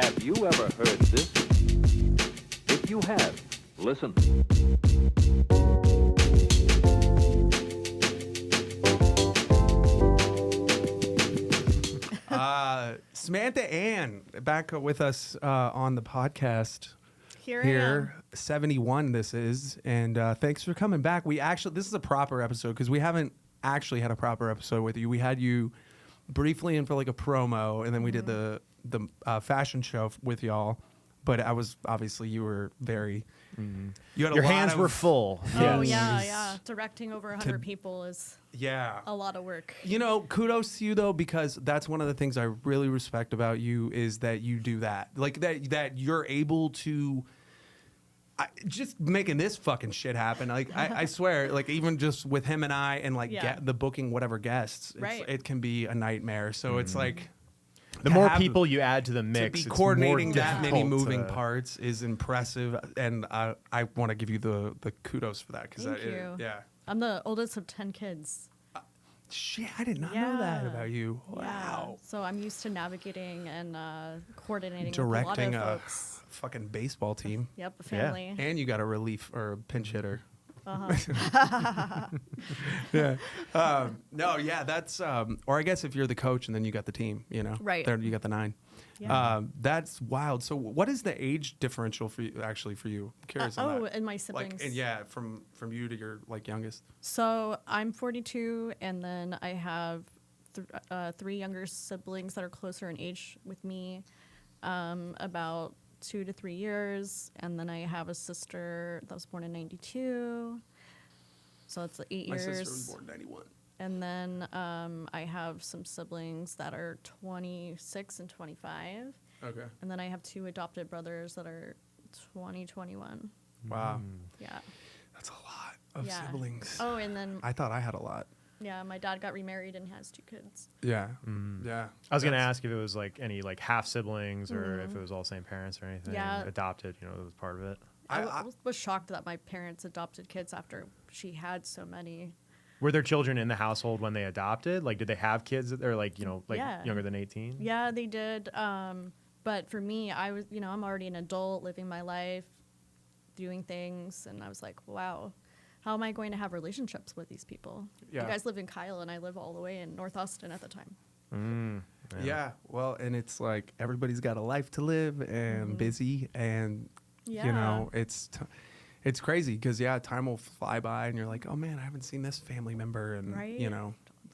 Have you ever heard this? If you have, listen. Samantha Anne back with us on the podcast. Here I am. 71 this is, and thanks for coming back. This is a proper episode because we haven't actually had a proper episode with you. We had you briefly in for like a promo, and then we did the fashion show with y'all. But you were very. You had your hands were full. Oh yeah. Directing over 100 people is a lot of work. You know, kudos to you though, because that's one of the things I really respect about you is that you do that. Like that you're able to just making this fucking shit happen. Like I swear, like even just with him and I and like get the booking whatever guests, it can be a nightmare. So it's like. The more people you add to the mix, to be coordinating that many moving parts is impressive, and I want to give you the kudos for that because I'm the oldest of 10 kids. Shit, I did not know that about you. Wow. Yeah. So I'm used to navigating and coordinating directing with a lot of folks. Fucking baseball team. Yep, a family. And you got a relief or a pinch hitter. That's or I guess if you're the coach and then you got the team, you know, right there you got the 9. That's wild. So what is the age differential for you for you? I'm curious on that. And my siblings, from you to your like youngest. So I'm 42 and then I have 3 younger siblings that are closer in age with me, about 2 to 3 years, and then I have a sister that was born in 92, so it's 8 years. My sister was born in 91. And then I have some siblings that are 26 and 25. Okay. And then I have 2 adopted brothers that are 20, 21. Wow. Yeah. That's a lot of siblings. Oh, and then I thought I had a lot. Yeah, my dad got remarried and has 2 kids. Yeah, yeah. I was gonna ask if it was like any like half siblings or if it was all same parents or anything. Yeah, adopted. You know, it was part of it. I was shocked that my parents adopted kids after she had so many. Were there children in the household when they adopted? Like, did they have kids that are like younger than 18? Yeah, they did. But for me, I was I'm already an adult living my life, doing things, and I was like, wow. How am I going to have relationships with these people? Yeah. You guys live in Kyle, and I live all the way in North Austin at the time. Yeah, well, and it's like everybody's got a life to live and busy, and you know, it's crazy because time will fly by, and you're like, oh man, I haven't seen this family member in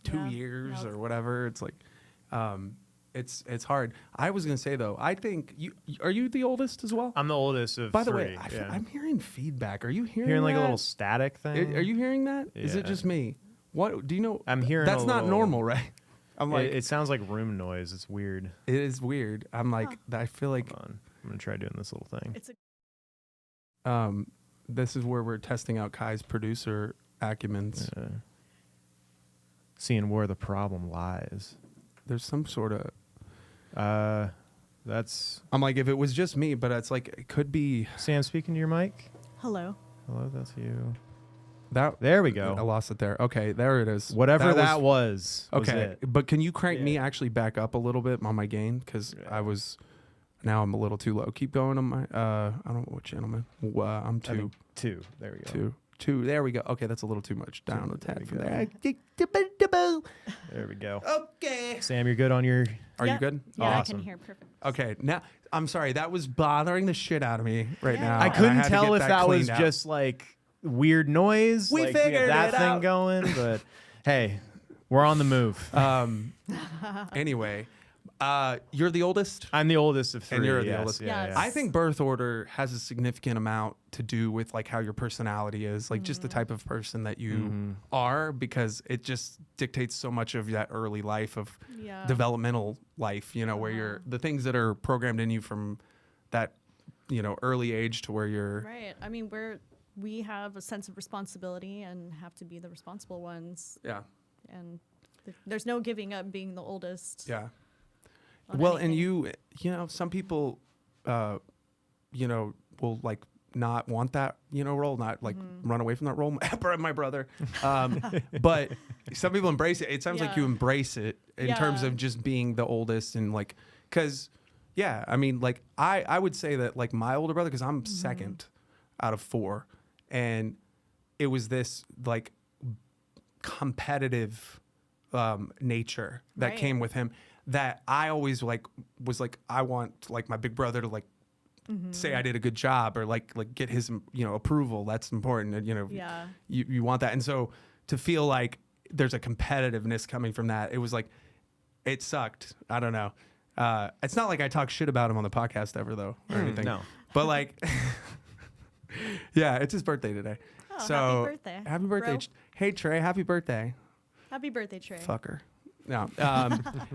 2 years or whatever. It's like, it's hard. I was gonna say though, I think are you the oldest as well? I'm the oldest of 3. By the way, I'm hearing feedback. Are you hearing like that? a little static thing? Are you hearing that? Yeah. Is it just me? What do you know? I'm hearing. That's not normal, right? I'm like, it sounds like room noise. It's weird. It is weird. I'm like, I feel like. Hold on. I'm gonna try doing this little thing. This is where we're testing out Kai's producer acumens. Seeing where the problem lies. There's some sort of. That's. I'm like, if it was just me, but it's like it could be. Sam, speaking to your mic. Hello. Hello, that's you. There we go. I lost it there. Okay, there it is. Whatever that was okay, but can you crank me actually back up a little bit on my gain because now I'm a little too low. Keep going on my. I don't know what channel I'm in. I'm 2. 2. There we go. 2. There we go. Okay, that's a little too much. Down a tad from there. There we go. Okay. Sam, you're good on your. Are you good? Yeah, awesome. I can hear perfect. Okay, now I'm sorry. That was bothering the shit out of me right now. I couldn't tell if that was just like weird noise. We figured that it thing out. going, but hey, we're on the move. Anyway. You're the oldest? I'm the oldest of 3. And you're the oldest. Yes. I think birth order has a significant amount to do with like how your personality is, like just the type of person that you are, because it just dictates so much of that early life of developmental life, you know, where you're the things that are programmed in you from that, you know, early age to where you're right. I mean, we have a sense of responsibility and have to be the responsible ones. Yeah. And there's no giving up being the oldest. Yeah. Well, anything. And you know, some people, you know, will like not want that, you know, role, not like run away from that role. My brother. But some people embrace it. It sounds like you embrace it in terms of just being the oldest and like, because Yeah, I mean, like I would say that like my older brother, because I'm second out of 4, and it was this like competitive nature that came with him that I always like was like, I want like my big brother to like say I did a good job, or like get his, you know, approval. That's important. And, you know, you want that. And so to feel like there's a competitiveness coming from that, it was like, it sucked. I don't know. It's not like I talk shit about him on the podcast ever though, or anything. No. But like, yeah, it's his birthday today. Oh, so happy birthday. Happy birthday. Bro. Hey, Trey, happy birthday. Happy birthday, Trey. Fucker. No.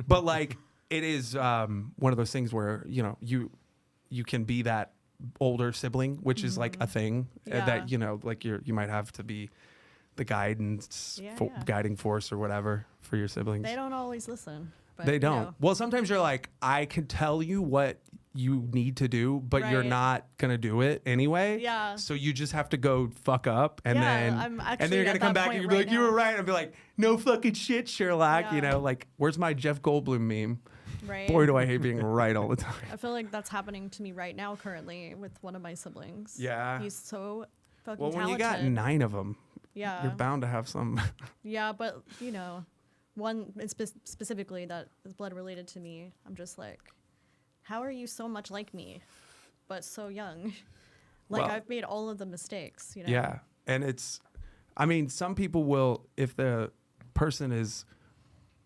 But like, it is one of those things where, you know, you can be that older sibling, which is like a thing that, you know, like you might have to be the guiding force or whatever for your siblings. They don't always listen. But, they don't. You know. Well, sometimes you're like, I can tell you what you need to do, but you're not gonna do it anyway. Yeah. So you just have to go fuck up, and then you're gonna come back and you're like, you were right. And I'll be like, no fucking shit, Sherlock. Yeah. You know, like, where's my Jeff Goldblum meme? Right. Boy, do I hate being right all the time. I feel like that's happening to me right now, currently, with one of my siblings. Yeah. He's so fucking talented. Well, when you got 9 of them, you're bound to have some. Yeah, but you know, one specifically that is blood related to me, I'm just like, how are you so much like me, but so young? Like, I've made all of the mistakes, you know? Yeah. And it's, I mean, some people will, if the person is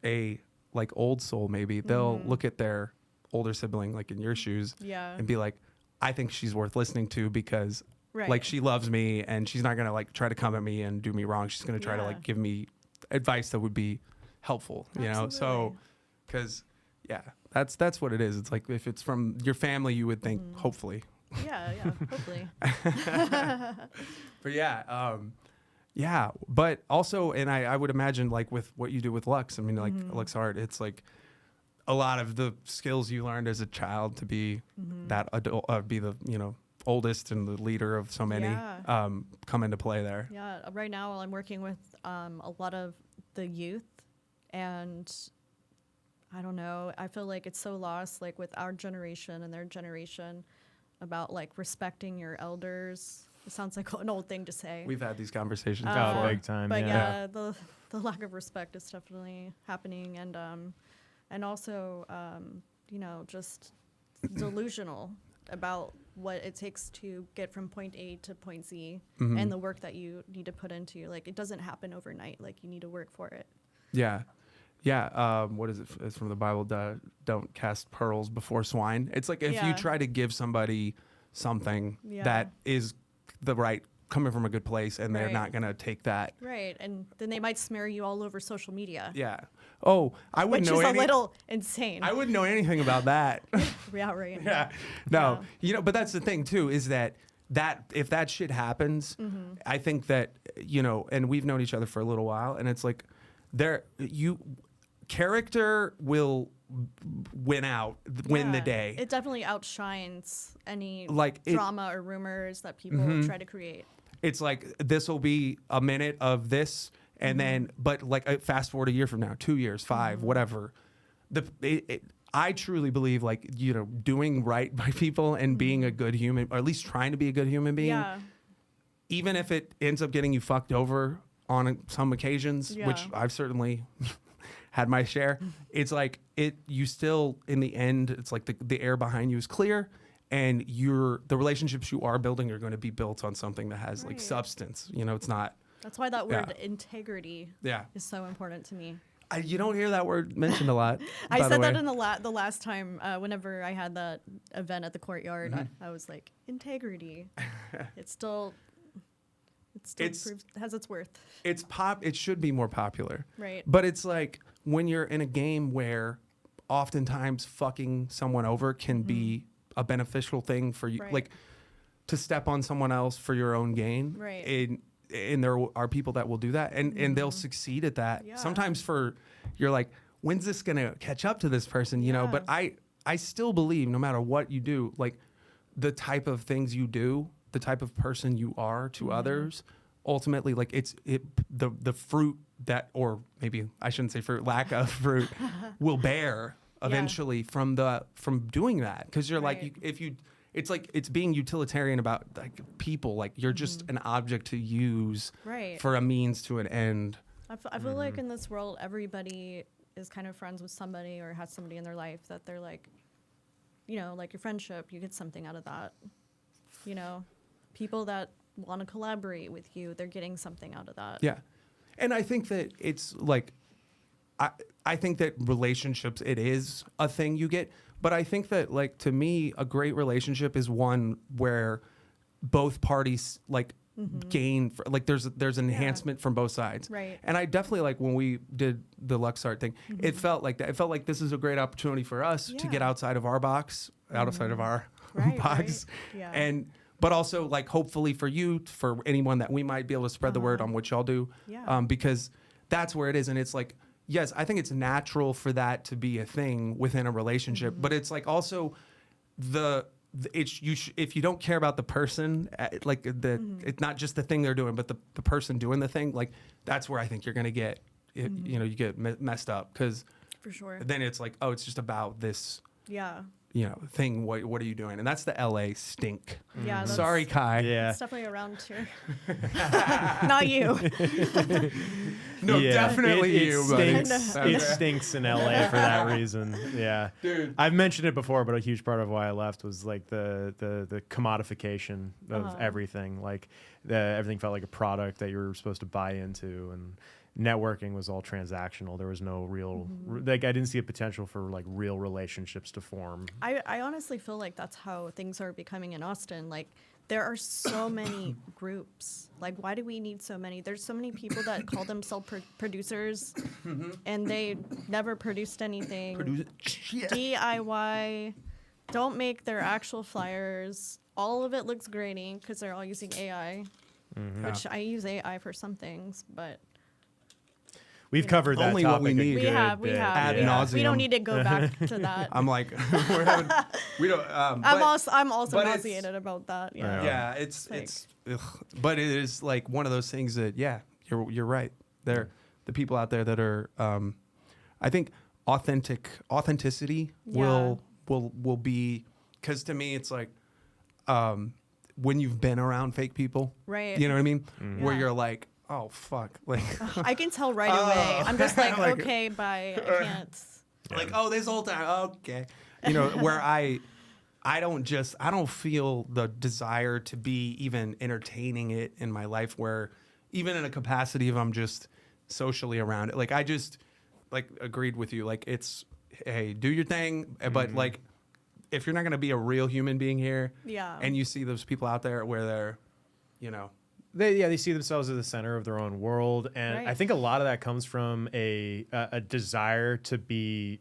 a like old soul, maybe they'll look at their older sibling, like in your shoes, and be like, I think she's worth listening to because like she loves me and she's not going to like try to come at me and do me wrong. She's going to try to like give me advice that would be helpful, you know? So, cause that's what it is. It's like, if it's from your family, you would think, hopefully. Yeah, hopefully. But yeah, but also, and I would imagine like with what you do with Lux, I mean, like Lux Art, it's like a lot of the skills you learned as a child to be that adult, be the, you know, oldest and the leader of so many come into play there. Yeah, right now I'm working with a lot of the youth, and I don't know, I feel like it's so lost, like with our generation and their generation, about like respecting your elders. It sounds like an old thing to say. We've had these conversations before. Big time. But the lack of respect is definitely happening, and also you know, just delusional about what it takes to get from point A to point Z, and the work that you need to put into. Like, it doesn't happen overnight. Like, you need to work for it. Yeah. What is it? It's from the Bible. Don't cast pearls before swine. It's like if you try to give somebody something that is the right, coming from a good place, and they're not gonna take that. Right, and then they might smear you all over social media. Yeah. Oh, I wouldn't know. Which is a little insane. I wouldn't know anything about that. Yeah, right. Yeah. No. You know, but that's the thing too, is that if that shit happens, I think that, you know, and we've known each other for a little while, and it's like character will win the day. It definitely outshines any like drama or rumors that people try to create. It's like, this will be a minute of this, and then, but like fast forward a year from now, 2 years, 5, whatever. I truly believe, like, you know, doing right by people and being a good human, or at least trying to be a good human being, even if it ends up getting you fucked over on some occasions, which I've certainly had my share. It's like, you still, in the end, it's like the air behind you is clear, and the relationships you are building are going to be built on something that has like substance. You know, it's not. That's why that word integrity is so important to me. You don't hear that word mentioned a lot. I said that in the last time, whenever I had that event at the courtyard, I was like, integrity. It still has its worth. It should be more popular. Right. But it's like, when you're in a game where oftentimes fucking someone over can be a beneficial thing for you, like to step on someone else for your own gain. Right. And there are people that will do that, and they'll succeed at that. Yeah. Sometimes you're like, when's this gonna catch up to this person? You know, but I still believe, no matter what you do, like the type of things you do, the type of person you are to others, ultimately, like the fruit that, or maybe I shouldn't say fruit, lack of fruit, will bear eventually from doing that, because you're like it's like it's being utilitarian about like people, like you're just an object to use for a means to an end. I feel like in this world everybody is kind of friends with somebody or has somebody in their life that they're like, you know, like your friendship, you get something out of that. You know, people that want to collaborate with you, they're getting something out of that. Yeah. And I think that it's like, I think that relationships, it is a thing you get. But I think that, like, to me, a great relationship is one where both parties, like, gain, like, there's an enhancement from both sides. Right. And I definitely, like, when we did the LuxeArt thing, it felt like that. It felt like this is a great opportunity for us to get outside of our box, outside of our box. Yeah. But also, like, hopefully for you, for anyone that we might be able to spread the word on what y'all do. Yeah. Because that's where it is. And it's like, yes, I think it's natural for that to be a thing within a relationship. But it's like also if you don't care about the person, like it's not just the thing they're doing, but the person doing the thing, like that's where I think you're going to get, you know, you get messed up. Because for sure. Then it's like, oh, it's just about this. Yeah. You know, thing. What are you doing? And that's the LA stink. Yeah. Sorry, Kai. Yeah. It's definitely around here. Not you. No, definitely you. It stinks in LA for that reason. Yeah. Dude. I've mentioned it before, but a huge part of why I left was like the commodification of everything. Like everything felt like a product that you were supposed to buy into, and networking was all transactional. There was no real, like I didn't see a potential for like real relationships to form. I honestly feel like that's how things are becoming in Austin. Like there are so many groups. Like why do we need so many? There's so many people that call themselves producers and they never produced anything. DIY, don't make their actual flyers. All of it looks grainy because they're all using AI, which I use AI for some things, but we've covered that only topic. what we need. We have. Ad nauseum. We don't need to go back to that. I'm like, we don't. I'm also nauseated about that. Yeah. Yeah, it's but it is like one of those things that you're right. There, the people out there that are, I think authenticity will be, because to me it's like, when you've been around fake people, right? You know what I mean? Where you're like, oh fuck, like I can tell right away. I'm just like okay, bye. I can't. Like, oh, this whole time, okay. You know, where I don't feel the desire to be even entertaining it in my life, where even in a capacity of I'm just socially around it. Like I just like agreed with you. Like it's, hey, do your thing, but like if you're not gonna be a real human being here, and you see those people out there where they're, you know. They see themselves as the center of their own world, and I think a lot of that comes from a desire to be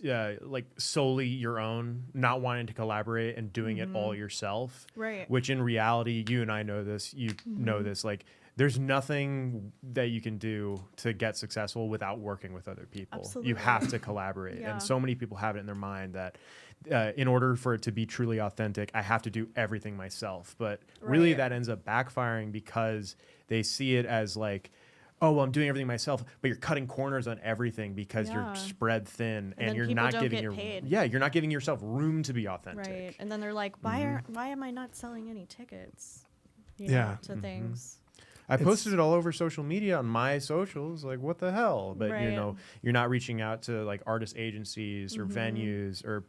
like solely your own, not wanting to collaborate and doing it all yourself. Right. Which in reality, you and I know this. You know this. Like, there's nothing that you can do to get successful without working with other people. Absolutely. You have to collaborate, and so many people have it in their mind that. In order for it to be truly authentic, I have to do everything myself. But really that ends up backfiring because they see it as like, oh, well, I'm doing everything myself, but you're cutting corners on everything because you're spread thin and you're not giving you're not giving yourself room to be authentic. Right. And then they're like, why am I not selling any tickets? You know, to things. I posted it all over social media on my socials, like what the hell? But you know, you're not reaching out to like artist agencies or venues or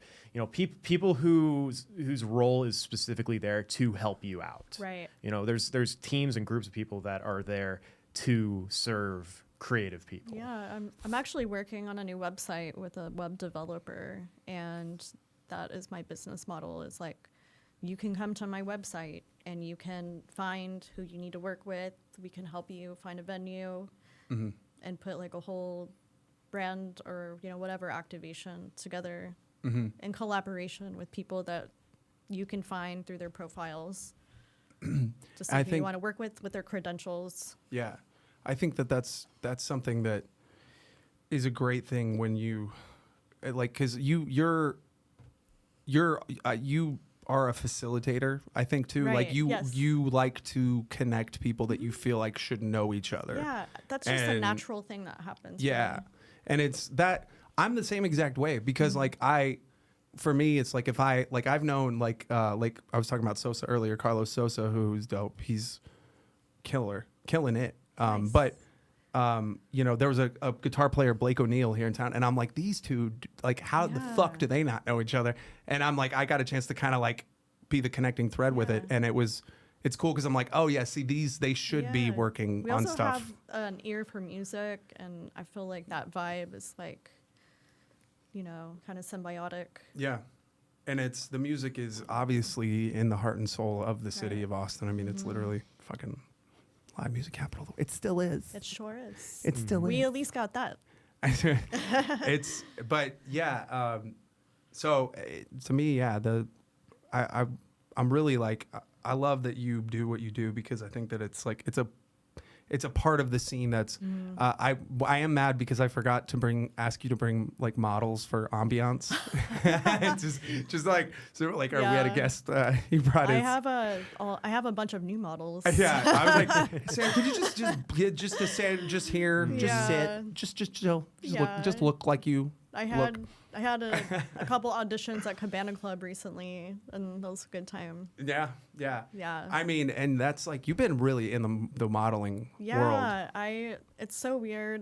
people whose role is specifically there to help you out. Right. You know, there's teams and groups of people that are there to serve creative people. Yeah, I'm actually working on a new website with a web developer, and that is my business model. Is like, you can come to my website and you can find who you need to work with. We can help you find a venue and put like a whole brand or whatever activation together in collaboration with people that you can find through their profiles. Just like who you want to work with their credentials. Yeah, I think that's something that is a great thing when you like, because you are a facilitator, I think too. Right. Like you like to connect people that you feel like should know each other. Yeah, that's just a natural thing that happens. Yeah, and it's that I'm the same exact way because like for me, it's like if I've known like I was talking about Sosa earlier, Carlos Sosa, who's dope. He's killing it. Nice. But you know, there was a guitar player, Blake O'Neill, here in town, and I'm like, these two, like, how the fuck do they not know each other? And I'm like, I got a chance to kind of like be the connecting thread with it, and it's cool because I'm like, oh yeah, see, they should be working on stuff. We also have an ear for music, and I feel like that vibe is like, you know, kind of symbiotic. Yeah. And the music is obviously in the heart and soul of the city of Austin. I mean, it's literally fucking live music capital. It still is. It sure is. It still is. We at least got that. But yeah. So to me, yeah, I'm really like, I love that you do what you do because I think that it's like, it's a part of the scene that's I am mad because I forgot to ask you to bring like models for ambiance. just like, so like we had a guest he brought I have a bunch of new models. Yeah, I was like, Sam, could you just sit here, just sit, just chill, look like you. I had a couple auditions at Cabana Club recently, and that was a good time. Yeah. Yeah. I mean, and that's like, you've been really in the modeling world. Yeah, it's so weird.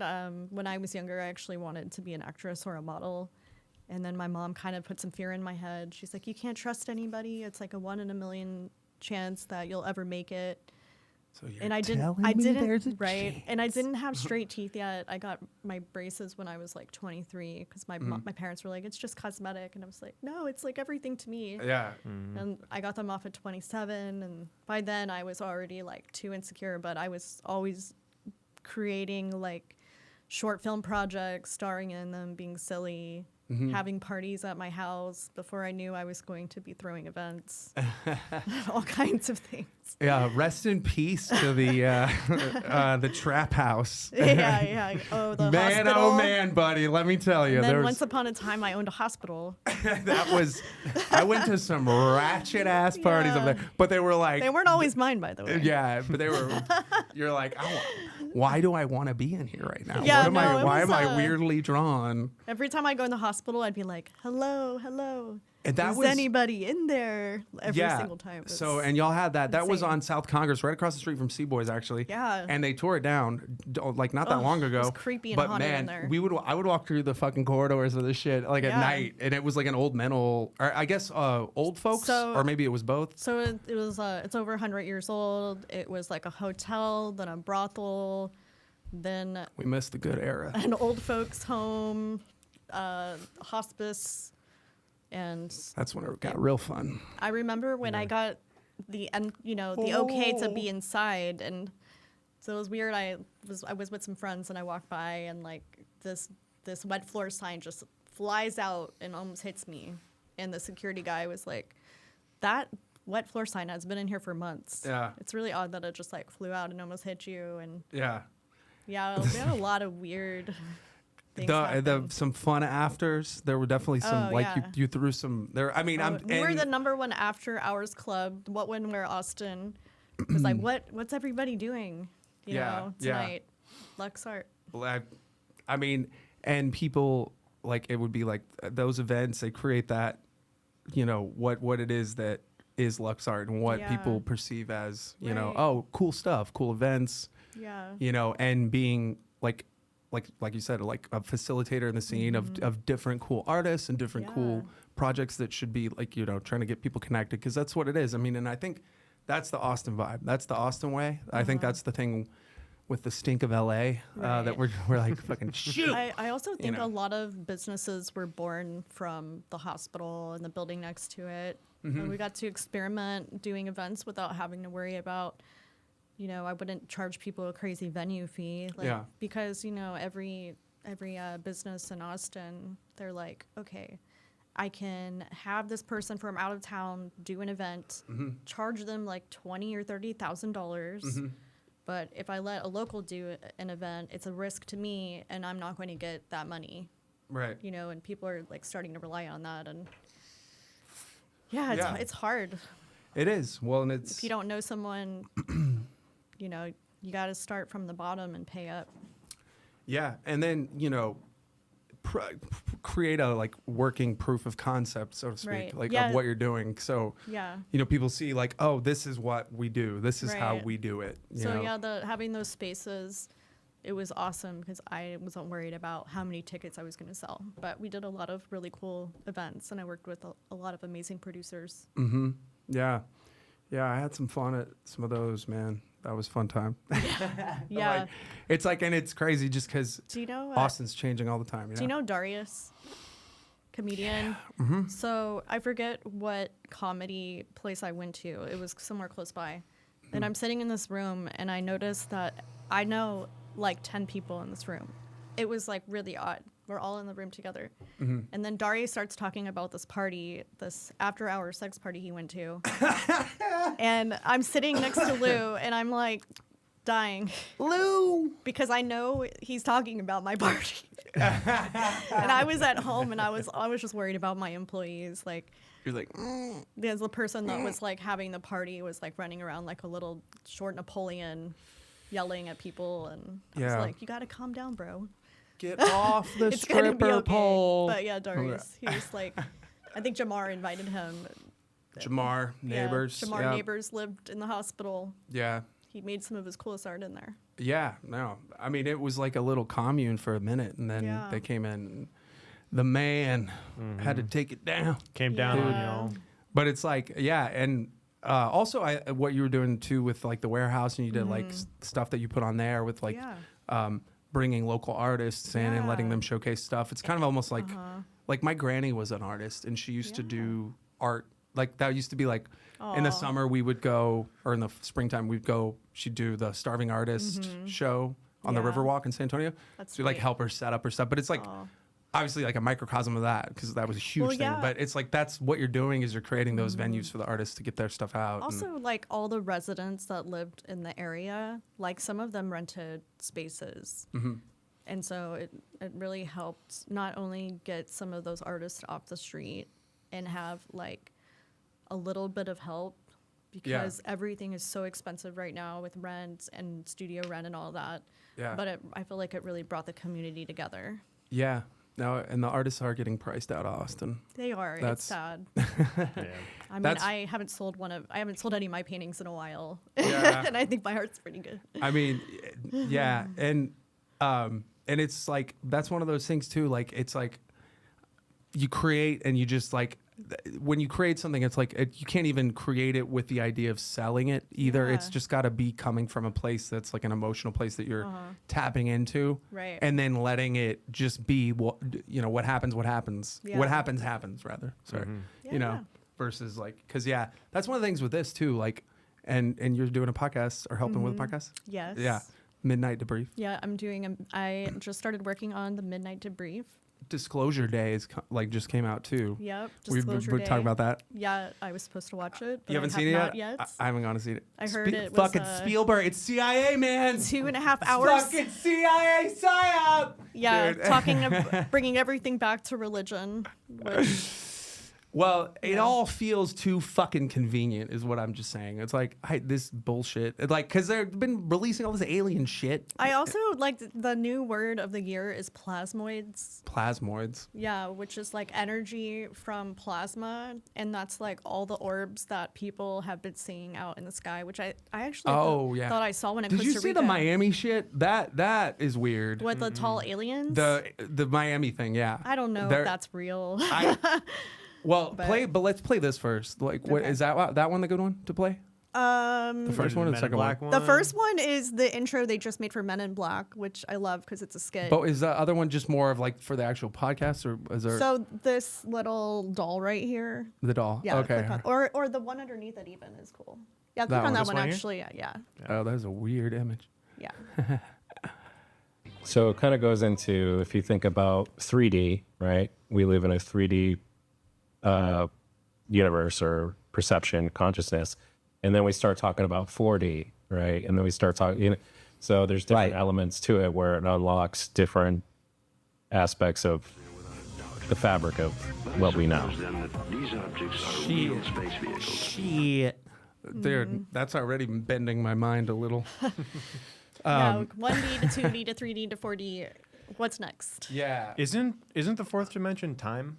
When I was younger, I actually wanted to be an actress or a model. And then my mom kind of put some fear in my head. She's like, you can't trust anybody. It's like a 1 in a million chance that you'll ever make it. So you're and I didn't, right? And I didn't have straight teeth yet. I got my braces when I was like 23 because my parents were like, it's just cosmetic. And I was like, no, it's like everything to me. Yeah. And I got them off at 27. And by then I was already like too insecure, but I was always creating like short film projects, starring in them, being silly, having parties at my house before I knew I was going to be throwing events, all kinds of things. Yeah, rest in peace to the trap house. Yeah. Oh, the man, hospital. oh man, buddy. Let me tell you, And then once upon a time, I owned a hospital. I went to some ratchet ass parties up there, but they were like, they weren't always mine, by the way. Yeah, but they were. You're like, why do I want to be in here right now? Yeah, why am I weirdly drawn? Every time I go in the hospital, I'd be like, hello. And that was anybody in there every single time. So, and y'all had that. That was on South Congress, right across the street from Seaboys, actually. Yeah. And they tore it down, like not that long ago. It was creepy and haunted in there. I would walk through the fucking corridors of this shit like at night, and it was like an old mental, or I guess old folks, or maybe it was both. So it was. It's over 100 years old. It was like a hotel, then a brothel, then we missed the good era. An old folks home, hospice. And that's when it got real fun. I remember when I got the okay to be inside, and so it was weird. I was with some friends and I walked by and like this wet floor sign just flies out and almost hits me, and the security guy was like, "That wet floor sign has been in here for months. Yeah, it's really odd that it just like flew out and almost hit you." And we had a lot of weird. Some fun afters. There were definitely some you threw some there. I mean, we were the #1 after hours club. What when we're Austin? It was like what's everybody doing? You know, tonight, Lux Art. I mean, and people like it would be like those events. They create that, you know, what it is that is Lux Art and what people perceive as you know, cool stuff, cool events. Yeah. You know, and being like you said, like a facilitator in the scene of different cool artists and different cool projects that should be like, you know, trying to get people connected, because that's what it is. I mean, and I think that's the Austin vibe. That's the Austin way. I think that's the thing with the stink of LA that we're like fucking shoot. I also think a lot of businesses were born from the hospital and the building next to it. And we got to experiment doing events without having to worry about, you know, I wouldn't charge people a crazy venue fee, because, you know, every business in Austin, they're like, okay, I can have this person from out of town do an event, charge them like $20,000 or $30,000, but if I let a local do an event, it's a risk to me, and I'm not going to get that money, right? You know, and people are like starting to rely on that, and it's hard. It is. Well, and it's if you don't know someone. You know, you got to start from the bottom and pay up. Yeah. And then, you know, create a like working proof of concept, so to speak, Right. like Yeah. of what you're doing. So, you know, people see like, oh, this is what we do. This is how Right. we do it. You So know? yeah, having those spaces, it was awesome because I wasn't worried about how many tickets I was going to sell. But we did a lot of really cool events, and I worked with a lot of amazing producers. Mm-hmm. Yeah. Yeah, I had some fun at some of those, man. That was a fun time. Yeah. Like, it's like, and it's crazy just because Do you know Austin's changing all the time. Do you know Darius? Comedian. Yeah. Mm-hmm. So I forget what comedy place I went to. It was somewhere close by. And I'm sitting in this room, and I noticed that I know like 10 people in this room. It was like really odd. We're all in the room together. Mm-hmm. And then Darius starts talking about this party, this after-hour sex party he went to. And I'm sitting next to Lou, and I'm like dying. Lou! Because I know he's talking about my party. And I was at home, and I was just worried about my employees. Like, You're like, there's the person that was like having the party was like running around like a little short Napoleon, yelling at people, and I was Yeah. like, "You got to calm down, bro. get off the It's gonna be stripper okay." pole. But yeah, Darius, he was like, I think Jamar invited him. Jamar, neighbors. Yeah, Jamar yeah. neighbors lived in the hospital. Yeah. He made some of his coolest art in there. Yeah, no. I mean, it was like a little commune for a minute, and then Yeah. they came in. And the man had to take it down. Came down on Yeah. y'all. But it's like, yeah, and also what you were doing too with like the warehouse, and you did like stuff that you put on there with like Yeah. bringing local artists in and letting Yeah. them showcase stuff. It's kind of almost like my granny was an artist, and she used to do art. Like that used to be like in the Aw. summer we would go, or in the springtime we'd go. She'd do the Starving Artist show on the Yeah. Riverwalk in San Antonio. That's So like great. help her set up her stuff, but it's like Aw. obviously like a microcosm of that because that was a huge Well, thing. yeah. But it's like that's what you're doing is you're creating those venues for the artists to get their stuff out. Also, like all the residents that lived in the area, like some of them rented spaces. And so it really helped not only get some of those artists off the street and have like a little bit of help because everything is so expensive right now with rent and studio rent and all that. Yeah. But I feel like it really brought the community together. Yeah. No, and the artists are getting priced out of Austin. They are. That's- It's sad. Yeah. I mean, That's- I haven't sold any of my paintings in a while. Yeah. And I think my art's pretty good. I mean, yeah, and it's like that's one of those things too. Like it's like you create and you just like when you create something, it's like you can't even create it with the idea of selling it either. It's Yeah. just got to be coming from a place that's like an emotional place that you're tapping into, Right. and then letting it just be what what happens. What happens Yeah. happens rather. Sorry, you know, Yeah. versus like because that's one of the things with this too. Like, and you're doing a podcast or helping with a podcast. Yes. Yeah. Midnight Debrief. Yeah, I just started working on the Midnight Debrief. Disclosure Day is just came out too. Yep. We're Disclosure Day. talking about that. Yeah, I was supposed to watch it. But You haven't I have seen it not yet? yet. I haven't gone to see it. I heard it was, fucking Spielberg. It's CIA, man. 2.5 hours. Fucking CIA psyop. Yeah, Dude. bringing everything back to religion. Which, Well, it all feels too fucking convenient, is what I'm just saying. It's like this bullshit. It's like because they've been releasing all this alien shit. I also like the new word of the year is plasmoids. Plasmoids. Yeah, which is like energy from plasma, and that's like all the orbs that people have been seeing out in the sky, which I actually thought I saw when in Did Costa you see Rica. the Miami shit? That is weird. With the tall aliens? The Miami thing, yeah. I don't know They're- if that's real. But let's play this first. Like, what Okay. is that one the good one to play? The first one or the Men in second Black one? The first one is the intro they just made for Men in Black, which I love because it's a skit. But is the other one just more of like for the actual podcast, or is there So this little doll right here, the doll? yeah, Okay. click on, or the one underneath it even is cool. Yeah, click That on one? that This one one here? actually. Yeah, Oh, that is a weird image. yeah. So it kind of goes into, if you think about 3D, right? We live in a 3D universe or perception, consciousness. And then we start talking about 4D, right? And then we start talking, so there's different elements to it where it unlocks different aspects of the fabric of what we know. Shit. Dude, that's already bending my mind a little. Yeah, 1D to 2D to 3D to 4D. What's next? Yeah. Isn't the fourth dimension time?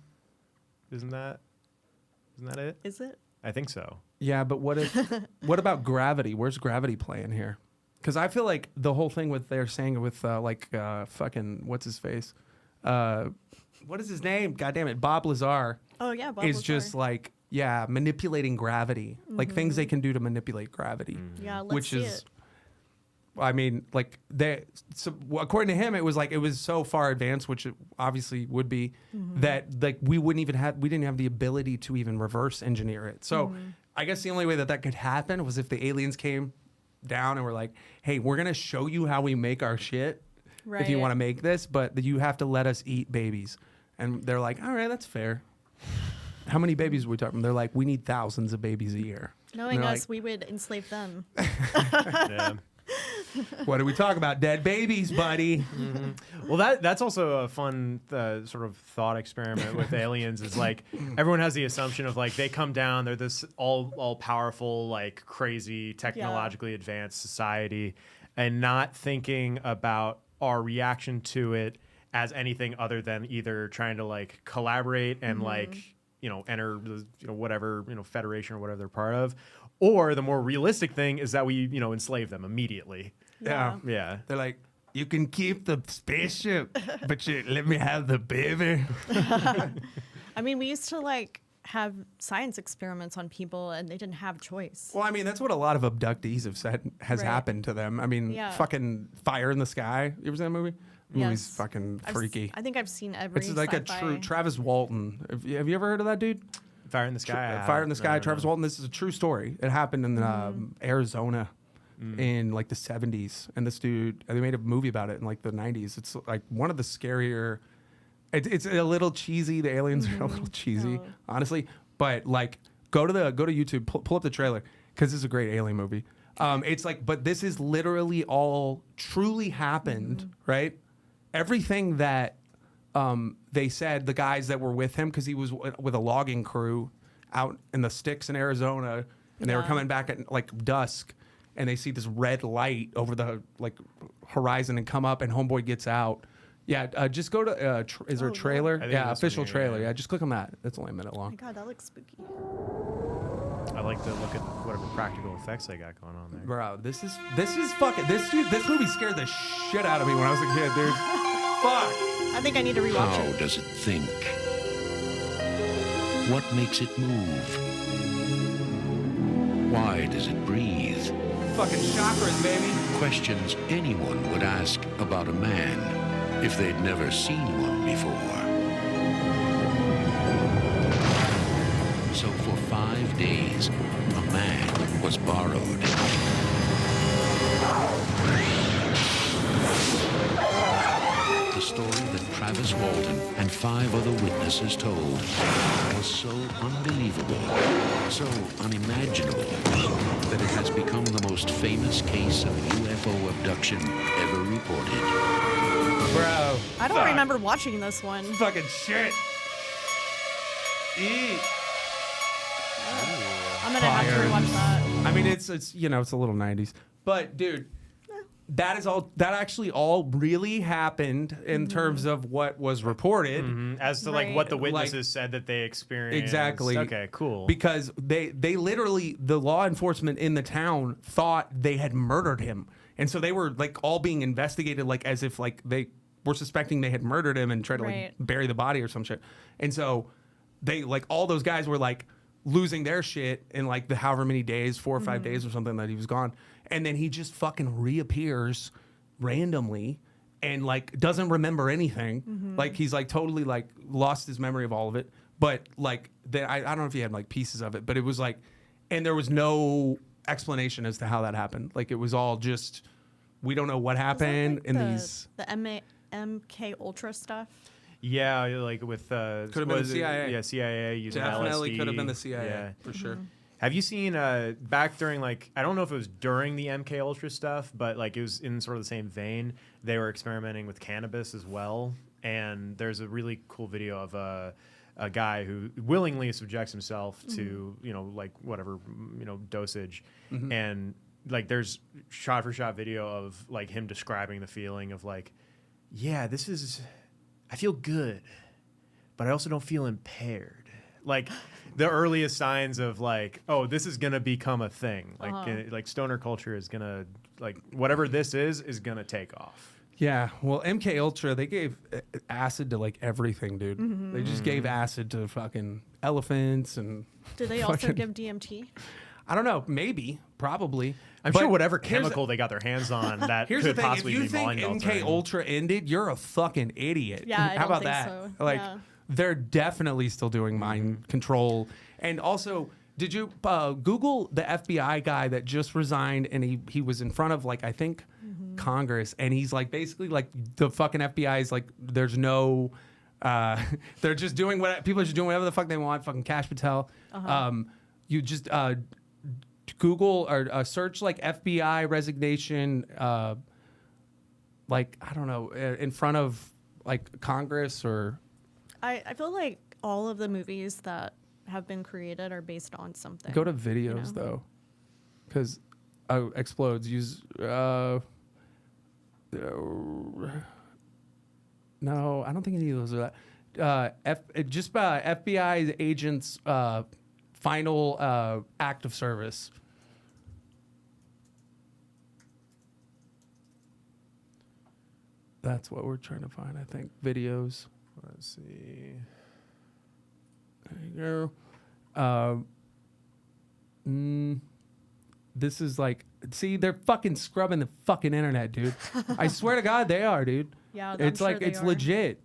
Isn't that it? Is it? I think so. Yeah, but what about gravity? Where's gravity playing here? Because I feel like the whole thing with they're saying with fucking what's his face, what is his name? God damn it, Bob Lazar. Oh yeah, Bob is Lazar. just like manipulating gravity, like things they can do to manipulate gravity. Yeah, let's which see is, it. I mean, like according to him, it was so far advanced, which it obviously would be, that like we didn't have the ability to even reverse engineer it. So I guess the only way that could happen was if the aliens came down and were like, hey, we're gonna show you how we make our shit if you Right. want to make this, but you have to let us eat babies. And they're like, all right, that's fair. How many babies are we talking? They're like, we need thousands of babies a year. Knowing they're us, like, we would enslave them. Yeah. what do we talk about? Dead babies, buddy. Well, that's also a fun sort of thought experiment with aliens. Is like everyone has the assumption of like they come down, they're this all powerful, like crazy, technologically advanced society, and not thinking about our reaction to it as anything other than either trying to like collaborate and like enter the whatever federation or whatever they're part of, or the more realistic thing is that we enslave them immediately. Yeah. They're like, you can keep the spaceship, but let me have the baby. I mean, we used to like have science experiments on people, and they didn't have choice. Well, I mean, that's what a lot of abductees have said has Right. happened to them. I mean, Yeah. fucking Fire in the Sky. You ever seen that movie? The movie's Yes. fucking I've freaky. I think I've seen every. It's like sci-fi. a true Travis Walton. Have you ever heard of that dude? Fire in the Sky. Fire in the Sky. No. Travis Walton. This is a true story. It happened in Arizona in like the 70s, and this dude. They made a movie about it in like the 90s. It's like one of the scarier. It's a little cheesy. The aliens are a little cheesy, honestly. But like, go to YouTube, pull up the trailer because this is a great alien movie. It's like, but this is literally all truly happened, right? Everything that they said, the guys that were with him, because he was with a logging crew out in the sticks in Arizona, and they were coming back at like dusk, and they see this red light over the like horizon and come up, and homeboy gets out. Yeah, just go to is there a trailer? I think Yeah, this official one here, trailer. yeah. Yeah, just click on that. It's only a minute Oh my long. god, that looks spooky. I like to look at whatever practical effects they got going on there. Bro, this is fucking this movie scared the shit out of me when I was a kid, dude. Fuck. I think I need to rewatch How it. does it think? What makes it move? Why does it breathe? Fucking chakras, baby. Questions anyone would ask about a man if they'd never seen one before. So for 5 days, a man was borrowed. The story that Travis Walton and 5 other witnesses told was so unbelievable, so unimaginable, that it has become the most famous case of UFO abduction ever reported. Bro. I don't remember watching this one. Fucking shit. Eat. I'm gonna have to Fire. rewatch that. I mean, it's it's a little 90s. But dude, that actually all really happened in terms of what was reported. As to like Right. what the witnesses said that they experienced. Exactly. Okay, cool. Because they literally, the law enforcement in the town thought they had murdered him. And so they were like all being investigated like as if like they were suspecting they had murdered him and tried to like Right. bury the body or some shit. And so they like all those guys were like losing their shit in like the however many days, 4 or 5 days or something that he was gone. And then he just fucking reappears randomly and like doesn't remember anything. Like he's like totally like lost his memory of all of it. But like I don't know if he had like pieces of it, but it was like, and there was no explanation as to how that happened. Like it was all just, we don't know what Was that, happened like, in the, these. the MK Ultra stuff. yeah, like with Could have been the CIA. Yeah, CIA using Definitely LSD. could have been the CIA Yeah. for sure. Have you seen back during like I don't know if it was during the MK Ultra stuff, but like it was in sort of the same vein. They were experimenting with cannabis as well, and there's a really cool video of a guy who willingly subjects himself to like whatever dosage, and like there's shot for shot video of like him describing the feeling of like yeah, I feel good, but I also don't feel impaired. Like the earliest signs of like, oh, this is going to become a thing. Like, like stoner culture is going to, like, whatever this is going to take off. Yeah, well, MK Ultra, they gave acid to like everything, dude. They just gave acid to fucking elephants and. Did they also give DMT? I don't know. Maybe, probably. I'm sure whatever chemical they got their hands on that here's could the thing. possibly If you be think mind altering. MK Ultra ended, you're a fucking idiot. Yeah, I How don't about think that? so. Like, Yeah. they're definitely still doing mind control. And also, did you Google the FBI guy that just resigned and he was in front of like I think Congress and he's like basically like the fucking FBI is like there's no they're just doing what people are just doing whatever the fuck they want. Fucking Kash Patel. You just Google or search like FBI resignation like I don't know in front of like Congress or I feel like all of the movies that have been created are based on something. go to videos though because explodes use no, I don't think any of those are that. FBI agents final act of service. That's what we're trying to find, I think. Videos. Let's see. There you go. This is like, see, they're fucking scrubbing the fucking internet, dude. I swear to God, they are, dude. Yeah, I'm it's sure like they it's are. legit.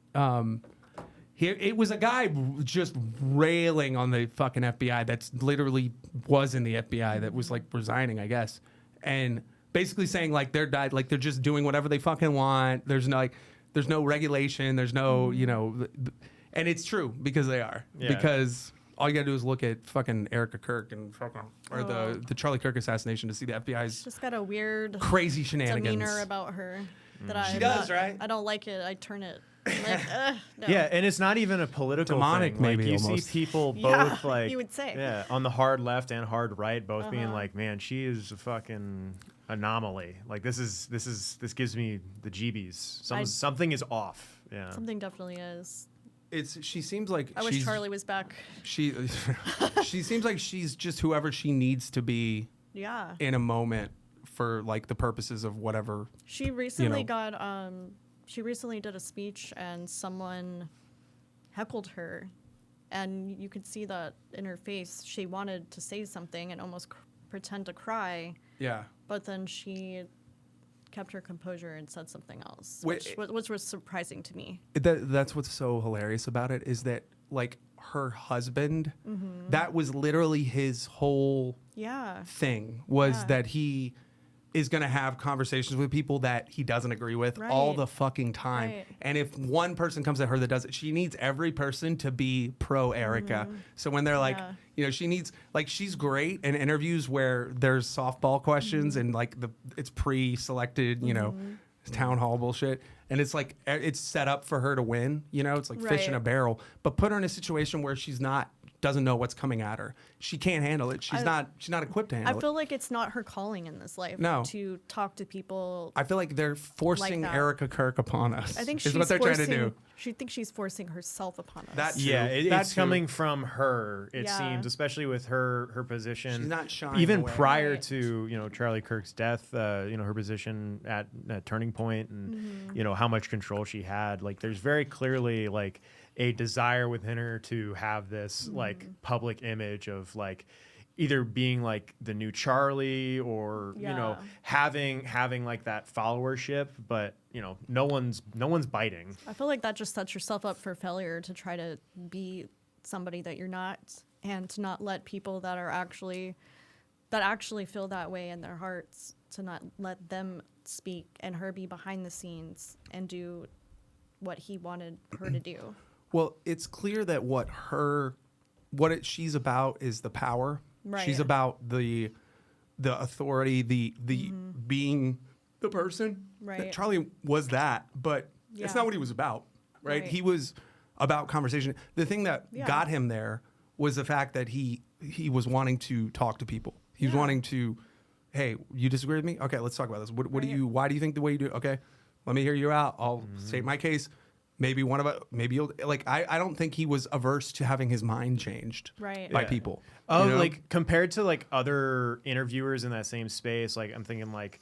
Here it was a guy just railing on the fucking FBI that's literally was in the FBI that was like resigning, I guess, and basically saying like they're just doing whatever they fucking want. There's no regulation. There's no and it's true because they are because. All you gotta do is look at fucking Erica Kirk and fucking the Charlie Kirk assassination to see the FBI's Just got a weird crazy shenanigans. demeanor about her that She does, right? I don't like it. I turn it. Like, no. Yeah, and it's not even a political Demonic, thing. maybe, Like you almost. see people both Yeah, like you would say. yeah, on the hard left and hard right, both being like, man, she is a fucking anomaly. Like this gives me the jeebies. Something is off. Yeah. Something definitely is. She seems like I wish Charlie was back. She seems like she's just whoever she needs to be Yeah. in a moment for like the purposes of whatever. She recently she recently did a speech and someone heckled her, and you could see that in her face. She wanted to say something and almost pretend to cry, Yeah. but then she kept her composure and said something else, Wait, which was surprising to me. That's what's so hilarious about it is that like her husband, that was literally his whole Yeah. thing was Yeah. that he is going to have conversations with people that he doesn't agree with all Right. the fucking time. Right. And if one person comes at her that does it, she needs every person to be pro Erica. So when they're like, Yeah. she needs, like, she's great in interviews where there's softball questions and like it's pre-selected, town hall bullshit. And it's like, it's set up for her to win, it's like fish in a Right. barrel, but put her in a situation where doesn't know what's coming at her. She can't handle it. She's not equipped to handle I it. feel like it's not her calling in this life to talk to people. I feel like they're forcing that. Erica Kirk upon us. I think is she's what they're trying to do. She thinks she's forcing herself upon us. That- Yeah, True. it's That's true. coming from her. It Yeah. seems, especially with her position. She's not shying even away. prior Right. to Charlie Kirk's death. Her position at Turning Point and Mm-hmm. how much control she had. Like, there's very clearly like a desire within her to have this Mm-hmm. like public image of like either being like the new Charlie or Yeah. having like that followership, but no one's biting. I feel like that just sets yourself up for failure to try to be somebody that you're not, and to not let people that actually feel that way in their hearts, to not let them speak and her be behind the scenes and do what he wanted her to do. Well, it's clear that she's about is the power. Right. She's about the authority, the being the person. Right. Charlie was that, but it's Yeah. not what he was about, right? Right. He was about conversation. The thing that Yeah. got him there was the fact that he was wanting to talk to people. He was wanting to, hey, you disagree with me? Okay, let's talk about this. What do Right. you? Why do you think the way you do? Okay, let me hear you out. I'll state my case. Maybe one of it, maybe you'll like, I don't think he was averse to having his mind changed by people. Oh, you know? like compared to like other interviewers in that same space, like I'm thinking like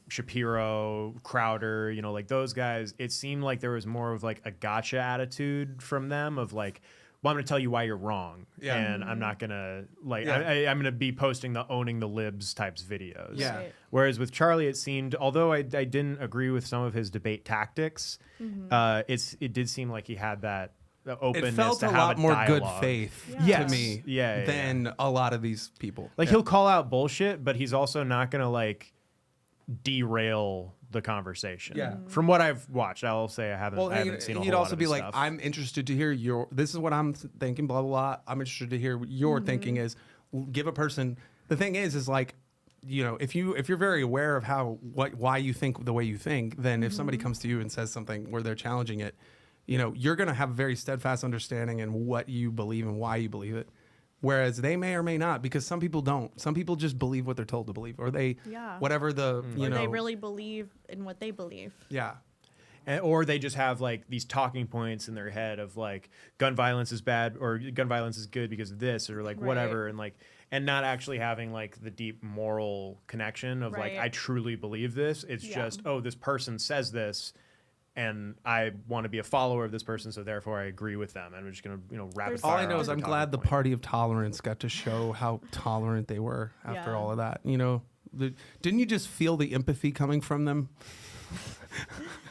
Shapiro, Crowder, you know, like those guys, it seemed like there was more of like a gotcha attitude from them of like, well, I'm going to tell you why you're wrong. Yeah. And I'm not going to like, Yeah. I'm going to be posting the owning the libs types videos. Yeah. Right. Whereas with Charlie, it seemed, although I didn't agree with some of his debate tactics, it did seem like he had that openness It felt to a have lot more good dialogue. faith Yeah. to me Yeah, than a lot of these people. Like he'll call out bullshit, but he's also not going to like derail the conversation. Yeah. From what I've watched, I'll say I haven't seen a whole he'd lot also of be his like, stuff. I'm interested to hear this is what I'm thinking, blah, blah, blah. I'm interested to hear what your thinking is. Give a person, the thing is like, you know, if you're very aware of why you think the way you think, then if somebody comes to you and says something where they're challenging it, you know, you're going to have a very steadfast understanding in what you believe and why you believe it. Whereas they may or may not, because some people don't. Some people just believe what they're told to believe, or they, whatever the, you Or know. they really believe in what they believe. Yeah. Or they just have like these talking points in their head of like gun violence is bad or gun violence is good because of this or like whatever, and not actually having like the deep moral connection of like I truly believe this. It's just, oh, this person says this and I want to be a follower of this person, so therefore I agree with them. And I'm just gonna, rapid fire. All I know is off I'm the glad the talking point. party of tolerance got to show how tolerant they were after all of that. You know, didn't you just feel the empathy coming from them?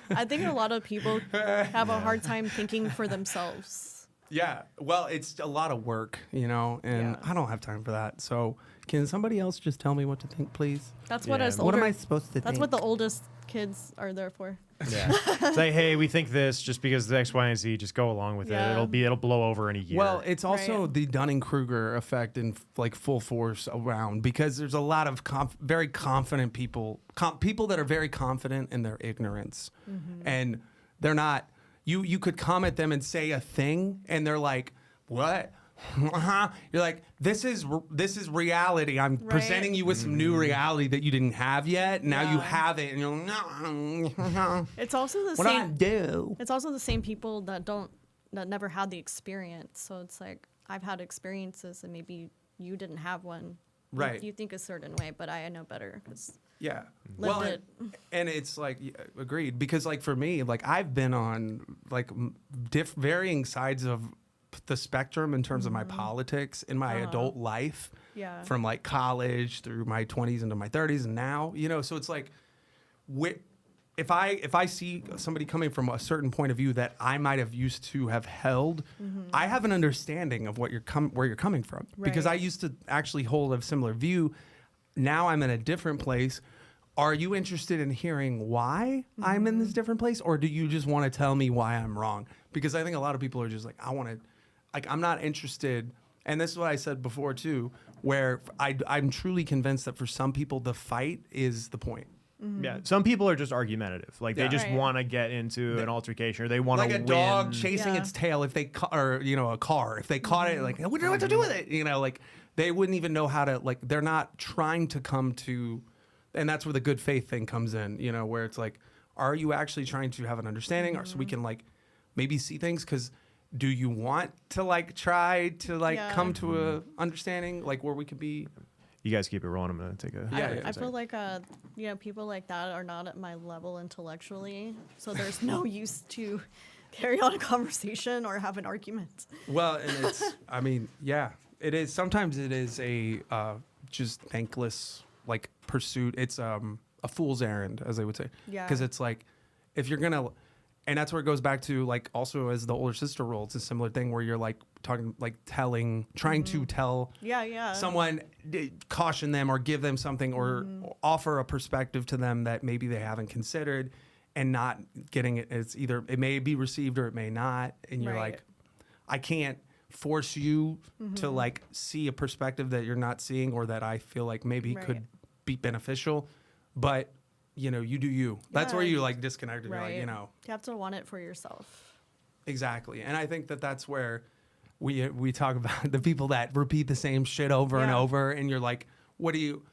I think a lot of people have a hard time thinking for themselves. Yeah. Well, it's a lot of work, you know, and I don't have time for that. So can somebody else just tell me what to think, please? That's what us What older, am I supposed to think? That's what the oldest kids are there for. Yeah. It's like, hey, we think this just because the X, Y, and Z, just go along with it. It'll blow over in a year. Well, it's also the Dunning-Kruger effect in like full force around, because there's a lot of very confident people, people that are very confident in their ignorance, and they're not. You could come at them and say a thing, and they're like, "What?" You're like, this is reality. I'm presenting you with some new reality that you didn't have yet. Now you have it, and you're like, no. It's also the What do I do? It's also the same people that never had the experience. So it's like, I've had experiences and maybe you didn't have one. Right. You think a certain way, but I know better. Yeah. Lived it. And it's like, agreed. Because like for me, like I've been on like varying sides of the spectrum in terms of my politics in my adult life. Yeah. From like college through my 20s into my 30s and now, so it's like, if I see somebody coming from a certain point of view that I might have used to have held, I have an understanding of where you're coming from, because I used to actually hold a similar view. Now I'm in a different place. Are you interested in hearing why I'm in this different place, or do you just want to tell me why I'm wrong? Because I think a lot of people are just like, I'm not interested. And this is what I said before too, where I'm truly convinced that for some people, the fight is the point. Yeah, some people are just argumentative. Like they just want to get into an altercation, or they want to like a win. dog chasing its tail. If they or a car, if they caught it, like we don't know what to do with it. Like they wouldn't even know how to. Like they're not trying to come to, and that's where the good faith thing comes in. Where it's like, are you actually trying to have an understanding, or so we can like maybe see things? Because do you want to like try to like come to a understanding, like where we could be? You guys keep it rolling. I'm gonna take a. I feel like people like that are not at my level intellectually, so there's no use to carry on a conversation or have an argument. Well, and it's it is. Sometimes it is a just thankless like pursuit. It's a fool's errand, as they would say. Yeah. Because it's like, if you're gonna, and that's where it goes back to like also as the older sister role. It's a similar thing where you're like trying to tell someone, caution them or give them something or offer a perspective to them that maybe they haven't considered, and not getting it. It's either it may be received or it may not, and you're like, I can't force you to like see a perspective that you're not seeing, or that I feel like maybe could be beneficial, but you do you. That's where you like disconnect and you're like, you have to want it for yourself. Exactly. And I think that that's where we talk about the people that repeat the same shit over and over, and you're like, what do you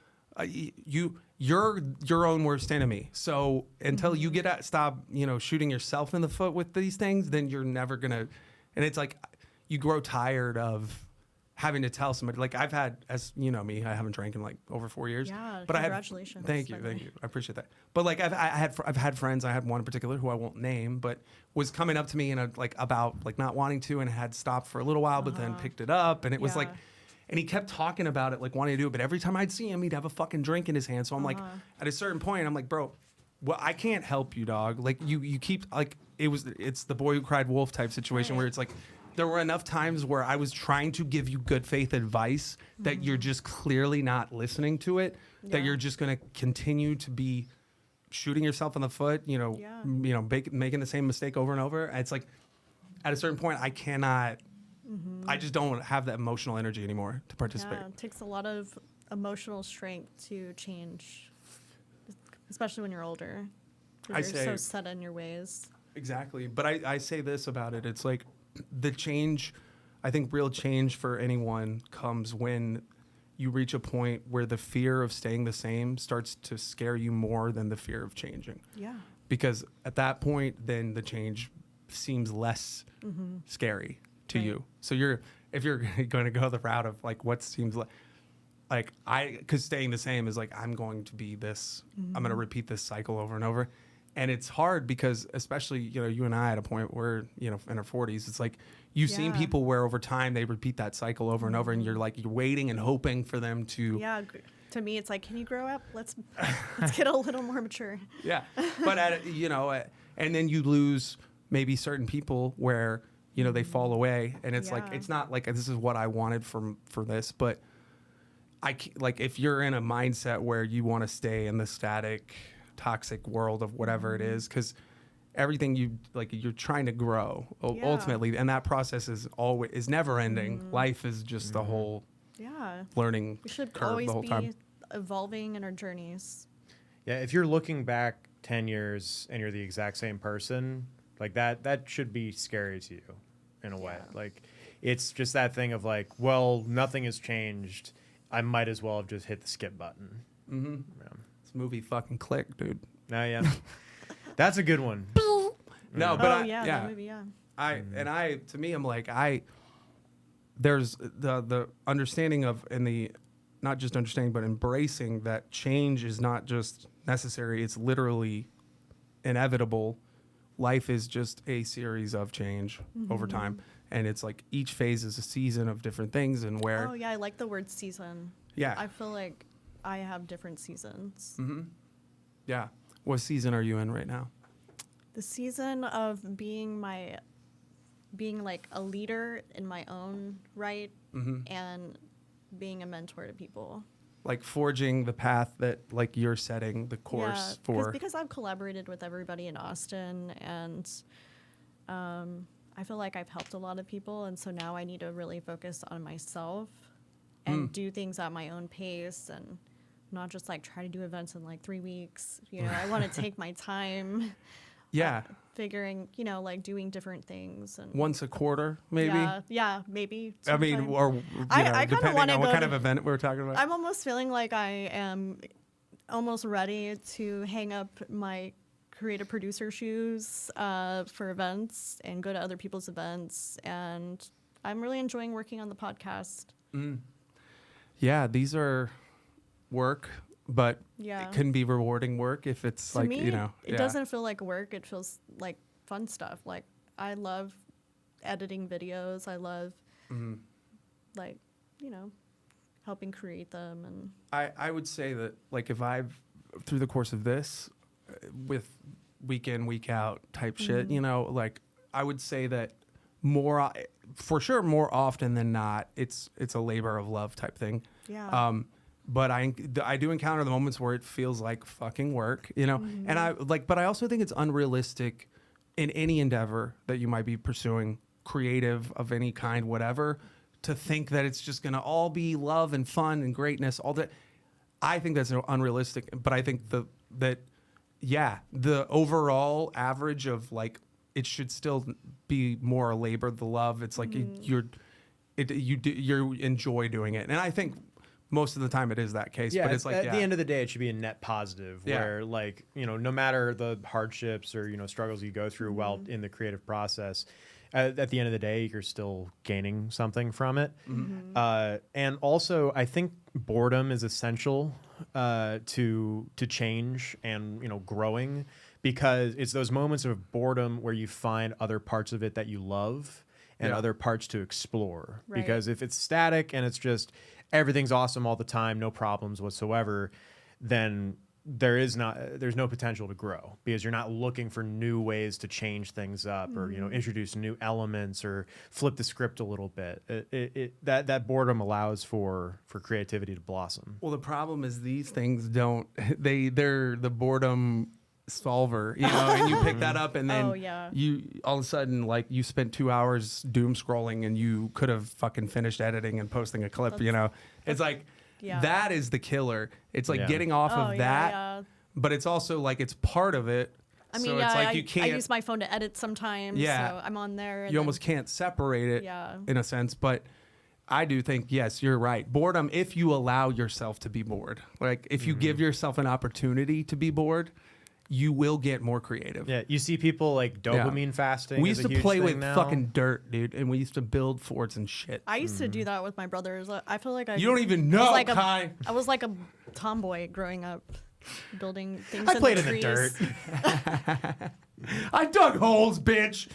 you're your own worst enemy. So until you stop, shooting yourself in the foot with these things, then you're never gonna. And it's like you grow tired of having to tell somebody. Like I've had, as you know me, I haven't drank in like over 4 years. Yeah, but congratulations. Thank you. I appreciate that. But like I've had friends. I had one in particular who I won't name, but was coming up to me and about not wanting to, and had stopped for a little while, but then picked it up, and it was like. And he kept talking about it, like wanting to do it. But every time I'd see him, he'd have a fucking drink in his hand. So I'm like, at a certain point, I'm like, bro, well, I can't help you, dog. Like you keep like it's the boy who cried wolf type situation where it's like there were enough times where I was trying to give you good faith advice that you're just clearly not listening to it. That you're just gonna continue to be shooting yourself in the foot. Making the same mistake over and over. And it's like at a certain point, I cannot. I just don't have that emotional energy anymore to participate. Yeah, it takes a lot of emotional strength to change, especially when you're older. You're so set in your ways. Exactly. But I say this about it. It's like the change, I think real change for anyone comes when you reach a point where the fear of staying the same starts to scare you more than the fear of changing. Yeah. Because at that point, then the change seems less scary to you. So if you're going to go the route of like what seems because staying the same is like I'm going to be this, I'm going to repeat this cycle over and over, and it's hard because especially you and I at a point where in our 40s, it's like you've seen people where over time they repeat that cycle over and over, and you're waiting and hoping for them to. Yeah, to me it's like, can you grow up? Let's get a little more mature. Yeah, but and then you lose maybe certain people where. They fall away, and it's like it's not like this is what I wanted for this, but if you're in a mindset where you want to stay in the static, toxic world of whatever it is, because everything you're trying to grow ultimately, and that process is never ending. Life is just a whole learning we should curve always the whole be time. evolving in our journeys. Yeah, if you're looking back 10 years and you're the exact same person, like that should be scary to you in a way. Like it's just that thing of like, well, nothing has changed. I might as well have just hit the skip button. Mm-hmm. Yeah. This movie fucking clicked, dude. Yeah. That's a good one. No, but that movie, to me, I'm like, there's the understanding of, and the, not just understanding, but embracing that change is not just necessary. It's literally inevitable. Life is just a series of change over time. And it's like each phase is a season of different things, and where. Oh yeah, I like the word season. Yeah. I feel like I have different seasons. Mm-hmm. Yeah. What season are you in right now? The season of being like a leader in my own right, and being a mentor to people. Like forging the path that like you're setting the course for. Because I've collaborated with everybody in Austin, and I feel like I've helped a lot of people, and so now I need to really focus on myself and do things at my own pace, and not just like try to do events in like 3 weeks. I want to take my time. Yeah. Figuring, like doing different things. And once a quarter, maybe? Yeah, maybe. I mean, or I depending on what kind of event we're talking about. I'm almost feeling like I am almost ready to hang up my creative producer shoes for events and go to other people's events. And I'm really enjoying working on the podcast. Yeah, these are work. But it can be rewarding work if it's to like, me, it doesn't feel like work. It feels like fun stuff. Like I love editing videos. I love helping create them. And I would say that like if I've through the course of this with week in, week out type shit, like I would say that more often than not, it's a labor of love type thing. Yeah. But I do encounter the moments where it feels like fucking work, and but I also think it's unrealistic in any endeavor that you might be pursuing, creative of any kind, whatever, to think that it's just going to all be love and fun and greatness, all that. I think that's unrealistic, but I think the overall average of like, it should still be more a labor, the love. It's like you enjoy doing it. And I think most of the time it is that case. Yeah, but it's like at the end of the day, it should be a net positive where, like, you know, no matter the hardships or, you know, struggles you go through while in the creative process, at the end of the day, you're still gaining something from it. And also, I think boredom is essential to change and, you know, growing, because it's those moments of boredom where you find other parts of it that you love and other parts to explore. Right. Because if it's static and it's just everything's awesome all the time, no problems whatsoever, then there's no potential to grow, because you're not looking for new ways to change things up or, you know, introduce new elements or flip the script a little bit. That boredom allows for creativity to blossom. Well, the problem is these things don't. They're the boredom solver, you know, and you pick that up and then you all of a sudden, like, you spent 2 hours doom scrolling and you could have fucking finished editing and posting a clip. You know, it's like that is the killer. It's like getting off of that, but it's also like it's part of it. I mean, so it's like I you can't. I use my phone to edit sometimes. So I'm on there. And you almost can't separate it in a sense, but I do think, yes, you're right. Boredom, if you allow yourself to be bored, like if you give yourself an opportunity to be bored, you will get more creative. Yeah, you see people like dopamine fasting. We used to play with now. fucking dirt, dude, and we used to build forts and shit. I used to do that with my brothers. I feel like You don't even know, like Kai. I was like a tomboy growing up, building things. I played in in the dirt. I dug holes, bitch.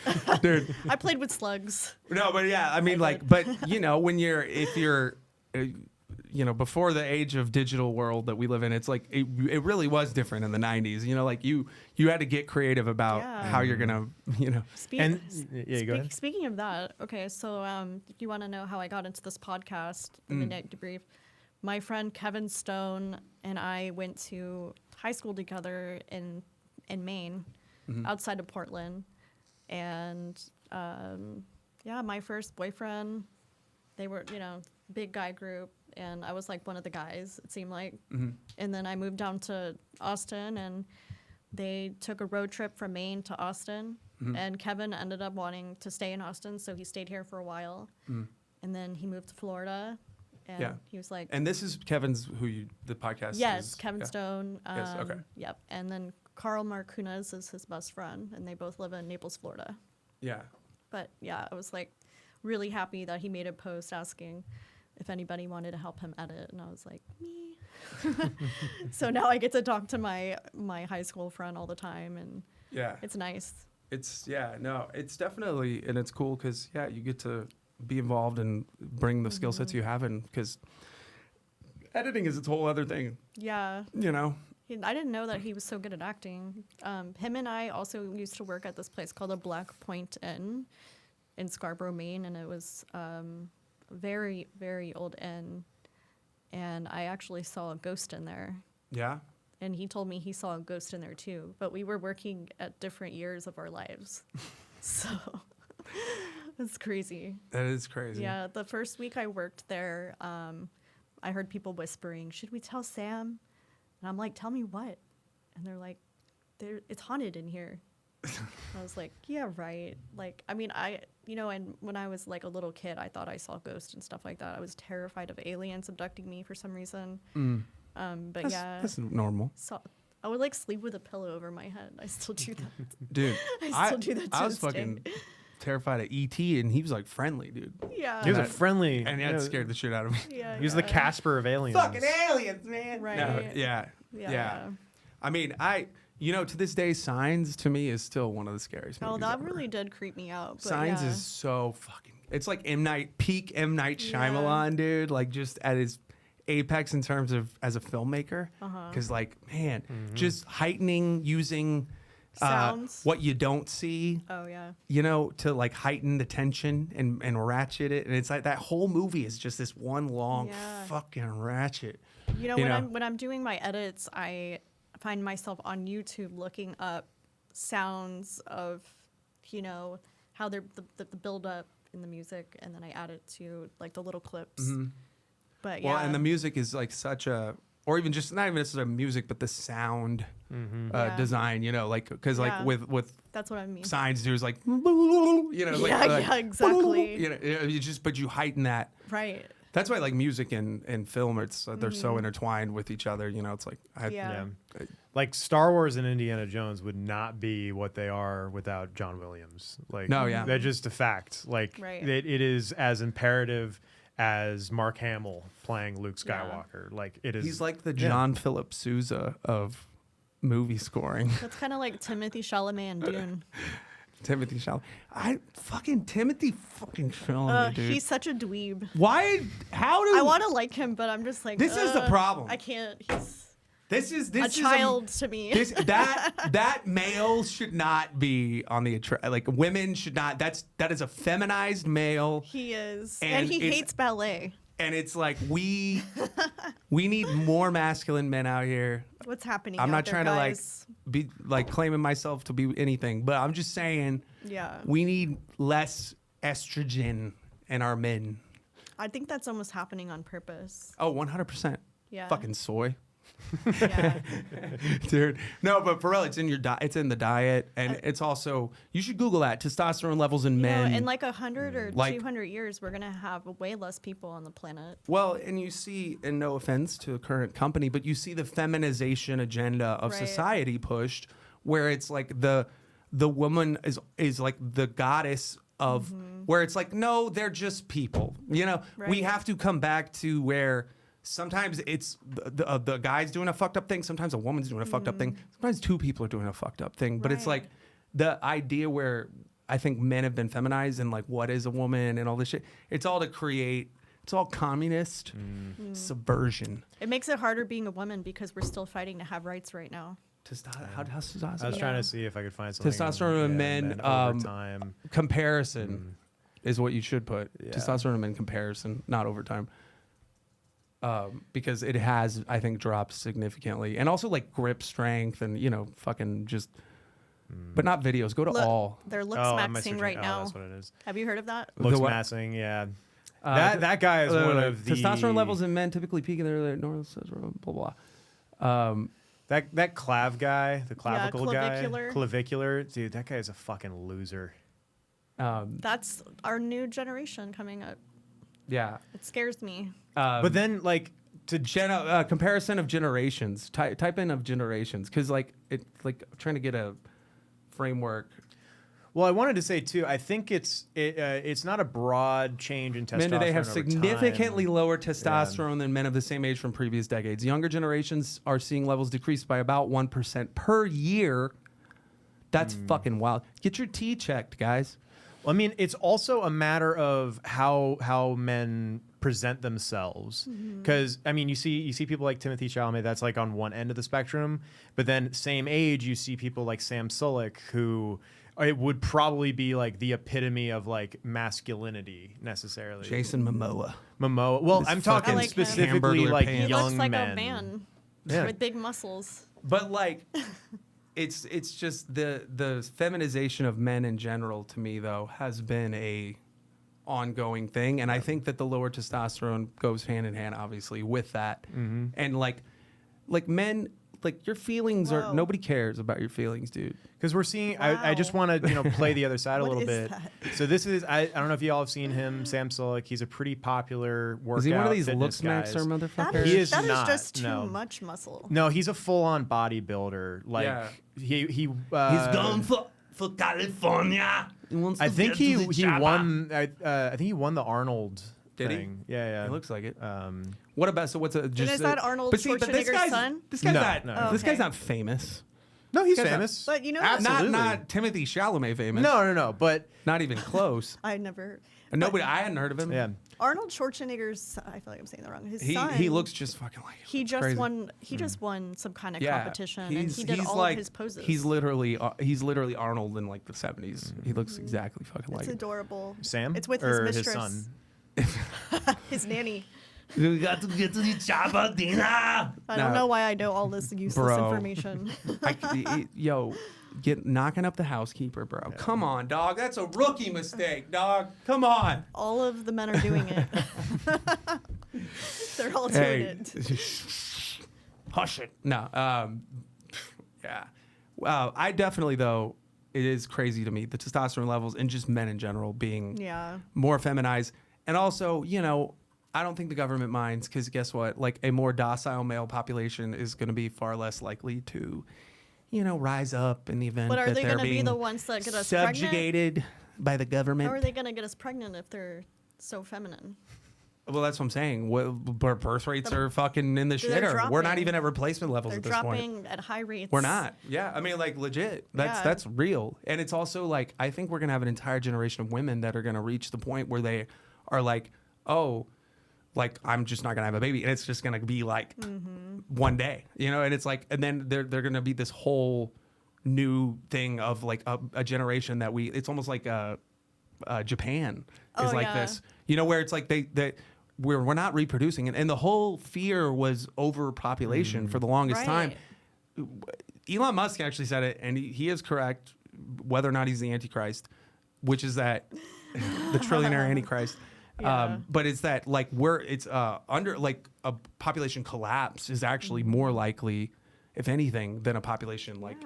Dude. I played with slugs. No, but yeah, I mean, like, but you know, if you're, you know, before the age of digital world that we live in, it's like it really was different in the 90s. You know, like you had to get creative about how you're gonna, you know. Go ahead. Speaking of that, okay, so if you want to know how I got into this podcast, the Midnight Debrief, my friend Kevin Stone and I went to high school together in Maine, outside of Portland, and my first boyfriend, they were, you know, big guy group. And I was like one of the guys, it seemed like. And then I moved down to Austin, and they took a road trip from Maine to Austin. And Kevin ended up wanting to stay in Austin, so he stayed here for a while. And then he moved to Florida. And he was like... And this is Kevin's, the podcast is? Yes, Kevin Stone. Yes, okay. Yep. And then Carl Marcunez is his best friend, and they both live in Naples, Florida. Yeah. But yeah, I was like really happy that he made a post asking if anybody wanted to help him edit, and I was like, me. So now I get to talk to my high school friend all the time, and it's nice. It's it's definitely, and it's cool because you get to be involved and bring the skill sets you have, and because editing is its whole other thing. Yeah. You know. I didn't know that he was so good at acting. Him and I also used to work at this place called the Black Point Inn in Scarborough, Maine, and it was very, very old inn, and I actually saw a ghost in there. Yeah. And he told me he saw a ghost in there too, but we were working at different years of our lives. So it's crazy. That is crazy. Yeah, the first week I worked there, I heard people whispering, "Should we tell Sam?" And I'm like, "Tell me what?" And they're like, "It's haunted in here." I was like, yeah, right. Like, I mean, and when I was like a little kid, I thought I saw ghosts and stuff like that. I was terrified of aliens abducting me for some reason. But that's normal. So I would like sleep with a pillow over my head. I still do that. Dude, I still do that to I was this fucking day. terrified of E.T. and he was like friendly, dude. Yeah. He was a friendly, and that scared the shit out of me. Yeah. He was the Casper of aliens. Fucking aliens, man. Right. No, yeah. I mean, to this day, Signs to me is still one of the scariest movies. Oh, that ever. really did creep me out. But Signs is so fucking. It's like peak M. Night Shyamalan, dude. Like just at his apex in terms of as a filmmaker. Because like, man, just heightening using sounds, what you don't see. Oh yeah. To like heighten the tension and ratchet it, and it's like that whole movie is just this one long fucking ratchet. When I'm doing my edits, I find myself on YouTube looking up sounds of, how they're the build up in the music, and then I add it to like the little clips. But well, and the music is like such a, or even just not even necessarily music, but the sound design, because like with that's what I mean. Signs, there's like, exactly. but you heighten that. Right. That's why like music and film, it's they're so intertwined with each other. You know, it's like like Star Wars and Indiana Jones would not be what they are without John Williams. Like, that's just a fact. Like, it is as imperative as Mark Hamill playing Luke Skywalker. Like, it is. He's like the John Philip Sousa of movie scoring. That's kind of like Timothy Chalamet and Dune. Timothy Chalamet. Timothy fucking Chalamet, dude. He's such a dweeb. Why? How do I want to like him, but I'm just like, this is the problem. I can't. He's this is a child to me. That male should not be on the like women should not. That is a feminized male. He is, and he hates ballet. And it's like we need more masculine men out here. What's happening? I'm not there, trying guys? to like be like claiming myself to be anything, but I'm just saying. Yeah. We need less estrogen in our men. I think that's almost happening on purpose. Oh, 100%. Yeah. Fucking soy. Yeah. Dude, no, but for real, it's in your it's in the diet, and it's also, you should Google that, testosterone levels in men. In like 100 or 200 years, we're gonna have way less people on the planet. Well, and you see, and no offense to the current company, but you see the feminization agenda of society pushed, where it's like the woman is like the goddess of, where it's like, no, they're just people. You know, we have to come back to where sometimes it's the guy's doing a fucked up thing. Sometimes a woman's doing a fucked up thing. Sometimes two people are doing a fucked up thing. But it's like the idea where I think men have been feminized and like what is a woman and all this shit. It's all to create. It's all communist subversion. It makes it harder being a woman because we're still fighting to have rights right now. Testosterone. I was trying to see if I could find something. Testosterone in men overtime. Comparison is what you should put. Testosterone in men comparison, not overtime. Because it has, I think, dropped significantly. And also like grip strength and, you know, fucking just, but not videos. Go to all. They're LuxeMaxing right now. That's what it is. Have you heard of that? LuxeMaxing, yeah. That guy is one of the... Testosterone levels in men typically peak in their normal, blah, blah. That clav guy, the clavicle guy. Clavicular. Clavicular. Dude, that guy is a fucking loser. That's our new generation coming up. Yeah. It scares me. But then, like, to comparison of generations, type in of generations, because like it, like trying to get a framework. Well, I wanted to say too. I think it's not a broad change in testosterone. Men today have over significantly time. lower testosterone than men of the same age from previous decades. Younger generations are seeing levels decrease by about 1% per year. That's fucking wild. Get your T checked, guys. Well, I mean, it's also a matter of how men present themselves, because I mean, you see people like Timothy Chalamet, that's like on one end of the spectrum, but then same age you see people like Sam Sulek, who it would probably be like the epitome of like masculinity necessarily. Jason Momoa. Well, I'm talking like specifically like He young looks like men. a man Yeah. with big muscles. But like, it's just the feminization of men in general, to me though, has been a ongoing thing, and I think that the lower testosterone goes hand in hand, obviously, with that. And like men, like your feelings are, nobody cares about your feelings, dude. Because we're seeing, I just want to play the other side a little bit. That? So this is, I don't know if y'all have seen him, Sam Sulek. He's a pretty popular workout. Is he one of these fitness guys. LuxeMaxer motherfuckers? That He is that not, is just too no. much muscle. No, he's a full-on bodybuilder. Like he's going for California. I think he won. I think he won the Arnold. Did he? thing. Yeah. It looks like it. What about, so what's a just? is that Arnold Schwarzenegger's son? This guy's not. No. This guy's not famous. No, he's This guy's famous. But you know, Absolutely. Not Timothy Chalamet famous. No. But Not even close. I never. And nobody. I hadn't heard of him. yeah, Arnold Schwarzenegger's. I feel like I'm saying that wrong. His son. He looks just fucking like. He just crazy. won. He just won some kind of competition, and he did he's all like, of his poses. He's literally Arnold in like the 70s. He looks exactly fucking like It's adorable. Sam. It's with or his mistress, his son. his nanny. We got to get to the chopper dinner. I don't know why I know all this useless information. Yo, knocking up the housekeeper, bro. Come on, dog. That's a rookie mistake, dog. Come on. All of the men are doing it. They're all doing it. Hush it. No. Yeah. Wow. I definitely, though, it is crazy to me, the testosterone levels and just men in general being more feminized. And also, I don't think the government minds, because guess what? Like, a more docile male population is going to be far less likely to, rise up in the event But are that they they're going to be being the ones that get us subjugated by the government. How are they going to get us pregnant if they're so feminine? Well, that's what I'm saying. Birth rates are fucking in the shitter. We're not even at replacement levels at this point. They're dropping at high rates. We're not. Yeah, I mean, like, legit. That's real. And it's also like, I think we're gonna have an entire generation of women that are gonna reach the point where they are like, oh, like, I'm just not gonna have a baby, and it's just gonna be like one day, And it's like, and then they're gonna be this whole new thing of like a generation that it's almost like Japan is this, where it's like we're not reproducing, and the whole fear was overpopulation for the longest time. Elon Musk actually said it, and he is correct, whether or not he's the Antichrist, which is that the trillionaire Antichrist. But it's that like it's under like a population collapse is actually more likely, if anything, than a population like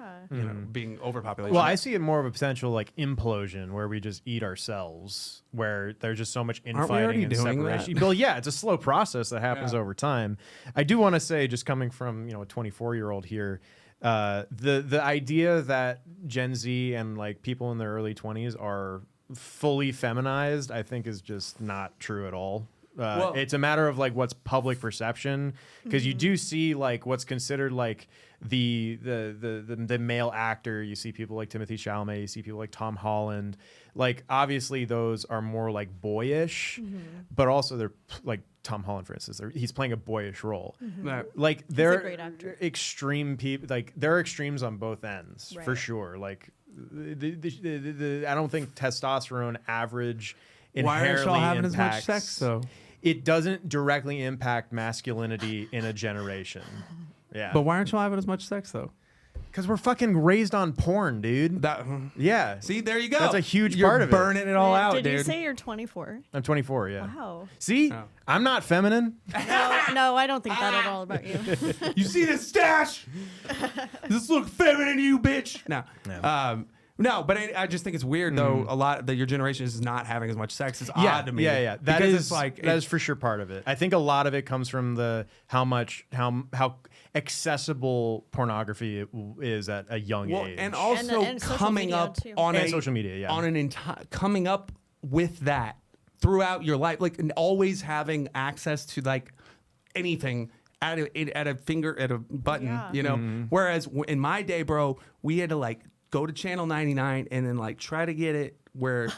being overpopulation. Well, I see it more of a potential like implosion where we just eat ourselves, where there's just so much infighting and separation. Well, yeah, it's a slow process that happens over time. I do want to say, just coming from a 24-year-old here, the idea that Gen Z and like people in their early 20s are fully feminized, I think, is just not true at all. It's a matter of like what's public perception, because you do see like what's considered like the male actor. You see people like Timothée Chalamet, you see people like Tom Holland. Like, obviously those are more like boyish, but also they're like Tom Holland, for instance. He's playing a boyish role. Like, they're extreme people. Like, there are extremes on both ends for sure. Like, I don't think testosterone average inherently Why aren't y'all having impacts, as much sex though? It doesn't directly impact masculinity in a generation. Yeah. But why aren't y'all having as much sex though? Because we're fucking raised on porn, dude. Yeah. See, there you go. That's a huge You're part of it. Burning it all out, dude. Did you say you're 24? I'm 24, yeah. Wow. See? Oh. I'm not feminine. No, I don't think that at all about you. You see this stash? Does this look feminine to you, bitch? No. No, but I just think it's weird though. A lot that your generation is not having as much sex. It's odd to me. Yeah. That is for sure part of it. I think a lot of it comes from how accessible pornography is at a young age, and also and coming up on social media, on an entire coming up with that throughout your life, like, and always having access to like anything at a button, Whereas in my day, bro, we had to like go to channel 99 and then like try to get it where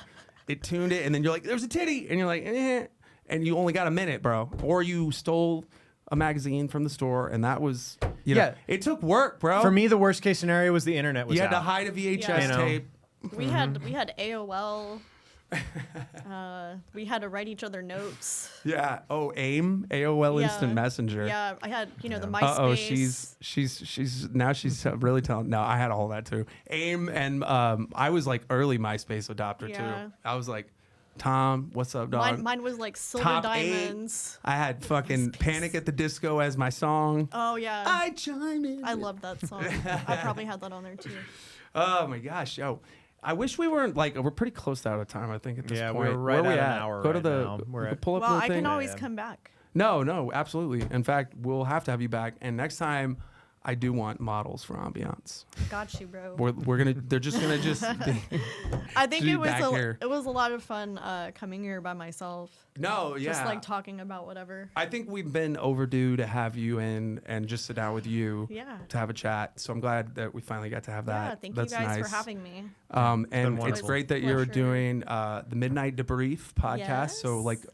it tuned it, and then you're like, there's a titty, and you're like, and you only got a minute, bro. Or you stole a magazine from the store, and that was, it took work, bro. For me, the worst case scenario was the internet was You had to out. hide a VHS tape. We had AOL. We had to write each other notes. Yeah. Oh, AOL Instant Messenger. Yeah, I had the MySpace. She's really telling. No, I had all that too. AIM, and I was like early MySpace adopter too. I was like, Tom, what's up, dog? Mine was like Silver Top Diamonds. 8. I had fucking Panic at the Disco as my song. Oh yeah. I chime in. I love that song. I probably had that on there too. Oh my gosh, yo. I wish we weren't like, we're pretty close to out of time, I think, at this point. Yeah, we're right at an hour. Go to the pull up well, the I thing. can always come back. No, absolutely. In fact, we'll have to have you back. And next time, I do want models for ambiance. Got you, bro. They're just gonna I think it was a lot of fun coming here by myself. No, yeah. Just like talking about whatever. I think we've been overdue to have you in and just sit down with you. Yeah. To have a chat. So I'm glad that we finally got to have that. Yeah, thank That's you guys nice. for having me. And it's great that you're doing the Midnight Debrief podcast. Yes. So like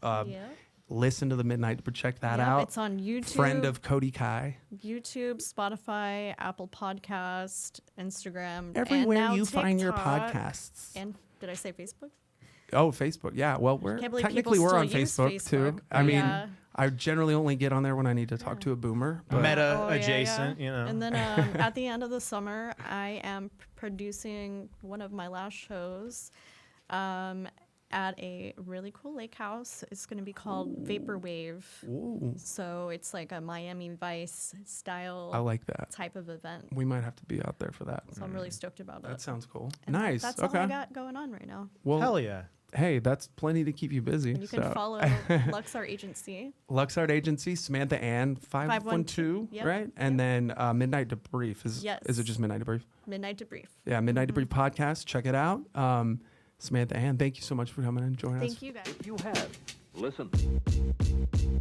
listen to the Midnight, check that out. It's on YouTube. Friend of Cody Kai. YouTube, Spotify, Apple Podcast, Instagram. Everywhere and now you TikTok, find your podcasts. And did I say Facebook? Oh, Facebook. Yeah. Well, we're on Facebook too. I mean, I generally only get on there when I need to talk to a boomer. But Meta adjacent, And then at the end of the summer, I am producing one of my last shows at a really cool lake house. It's going to be called Vaporwave. Ooh. So it's like a Miami Vice style. I like that type of event. We might have to be out there for that. So I'm really stoked about it. That sounds cool. And nice. That's all I got going on right now. Well, hell yeah. hey, that's plenty to keep you busy. And you can follow Lux Art Agency. Lux Art Agency, Samantha Anne, 512, Yep. right? And then Midnight Debrief. Is it just Midnight Debrief? Midnight Debrief. Yeah, Midnight Debrief podcast. Check it out. Samantha Anne, thank you so much for coming and joining us. Thank you, guys. If you have listened.